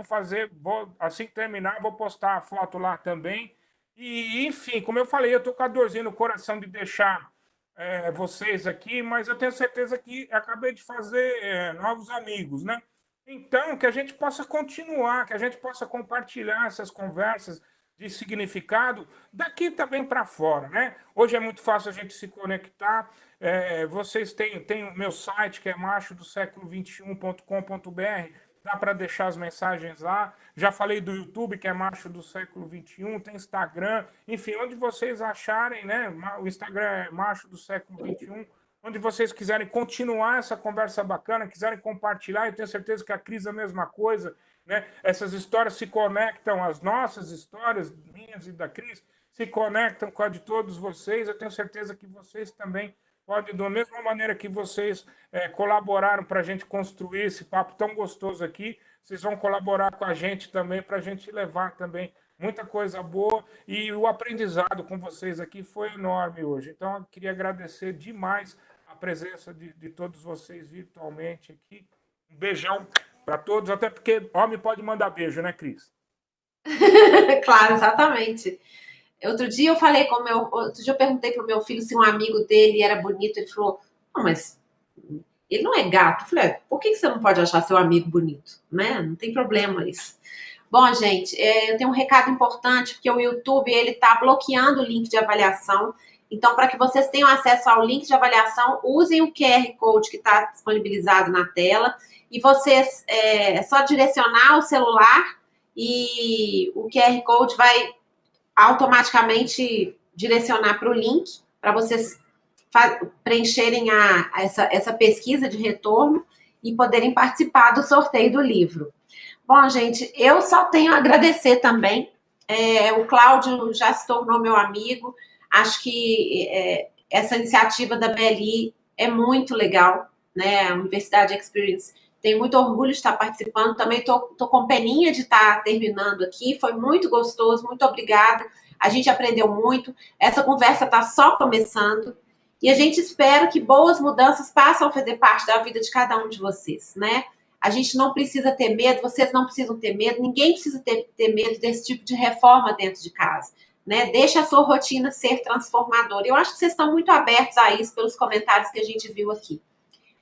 assim que terminar, vou postar a foto lá também. E, enfim, como eu falei, eu estou com a dorzinha no coração de deixar vocês aqui, mas eu tenho certeza que acabei de fazer novos amigos, né? Então, que a gente possa continuar, que a gente possa compartilhar essas conversas de significado daqui também para fora, né? Hoje é muito fácil a gente se conectar. Vocês têm o meu site, que é machodosséculo21.com.br. Dá para deixar as mensagens lá. Já falei do YouTube, que é Macho do Século 21, tem Instagram, enfim, onde vocês acharem, né? O Instagram é Macho do Século 21. Onde vocês quiserem continuar essa conversa bacana, quiserem compartilhar, eu tenho certeza que a Cris é a mesma coisa, né? Essas histórias se conectam, as nossas histórias, minhas e da Cris, se conectam com a de todos vocês. Eu tenho certeza que vocês também Pode, da mesma maneira que vocês colaboraram para a gente construir esse papo tão gostoso aqui, vocês vão colaborar com a gente também, para a gente levar também muita coisa boa. E o aprendizado com vocês aqui foi enorme hoje. Então, eu queria agradecer demais a presença de todos vocês virtualmente aqui. Um beijão para todos, até porque homem pode mandar beijo, né, Cris? Claro, exatamente. Outro dia eu perguntei pro meu filho se um amigo dele era bonito. Ele falou: "Não, mas ele não é gato." Eu falei: "Por que você não pode achar seu amigo bonito, né? Não tem problema isso." Bom, gente, eu tenho um recado importante, porque o YouTube ele está bloqueando o link de avaliação. Então, para que vocês tenham acesso ao link de avaliação, usem o QR Code que está disponibilizado na tela, e vocês é só direcionar o celular e o QR Code vai automaticamente direcionar para o link, para vocês preencherem essa pesquisa de retorno e poderem participar do sorteio do livro. Bom, gente, eu só tenho a agradecer também. O Cláudio já se tornou meu amigo. Acho que essa iniciativa da BLI é muito legal, né? A Universidade Experience tem muito orgulho de estar participando. Também estou com peninha de estar terminando aqui. Foi muito gostoso, muito obrigada. A gente aprendeu muito. Essa conversa está só começando. E a gente espera que boas mudanças passem a fazer parte da vida de cada um de vocês, né? A gente não precisa ter medo, vocês não precisam ter medo, ninguém precisa ter medo desse tipo de reforma dentro de casa, né? Deixa a sua rotina ser transformadora. Eu acho que vocês estão muito abertos a isso pelos comentários que a gente viu aqui.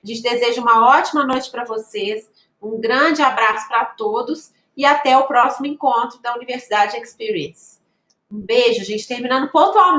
A gente deseja uma ótima noite para vocês, um grande abraço para todos e até o próximo encontro da Universidade Experience. Um beijo, gente, terminando pontualmente.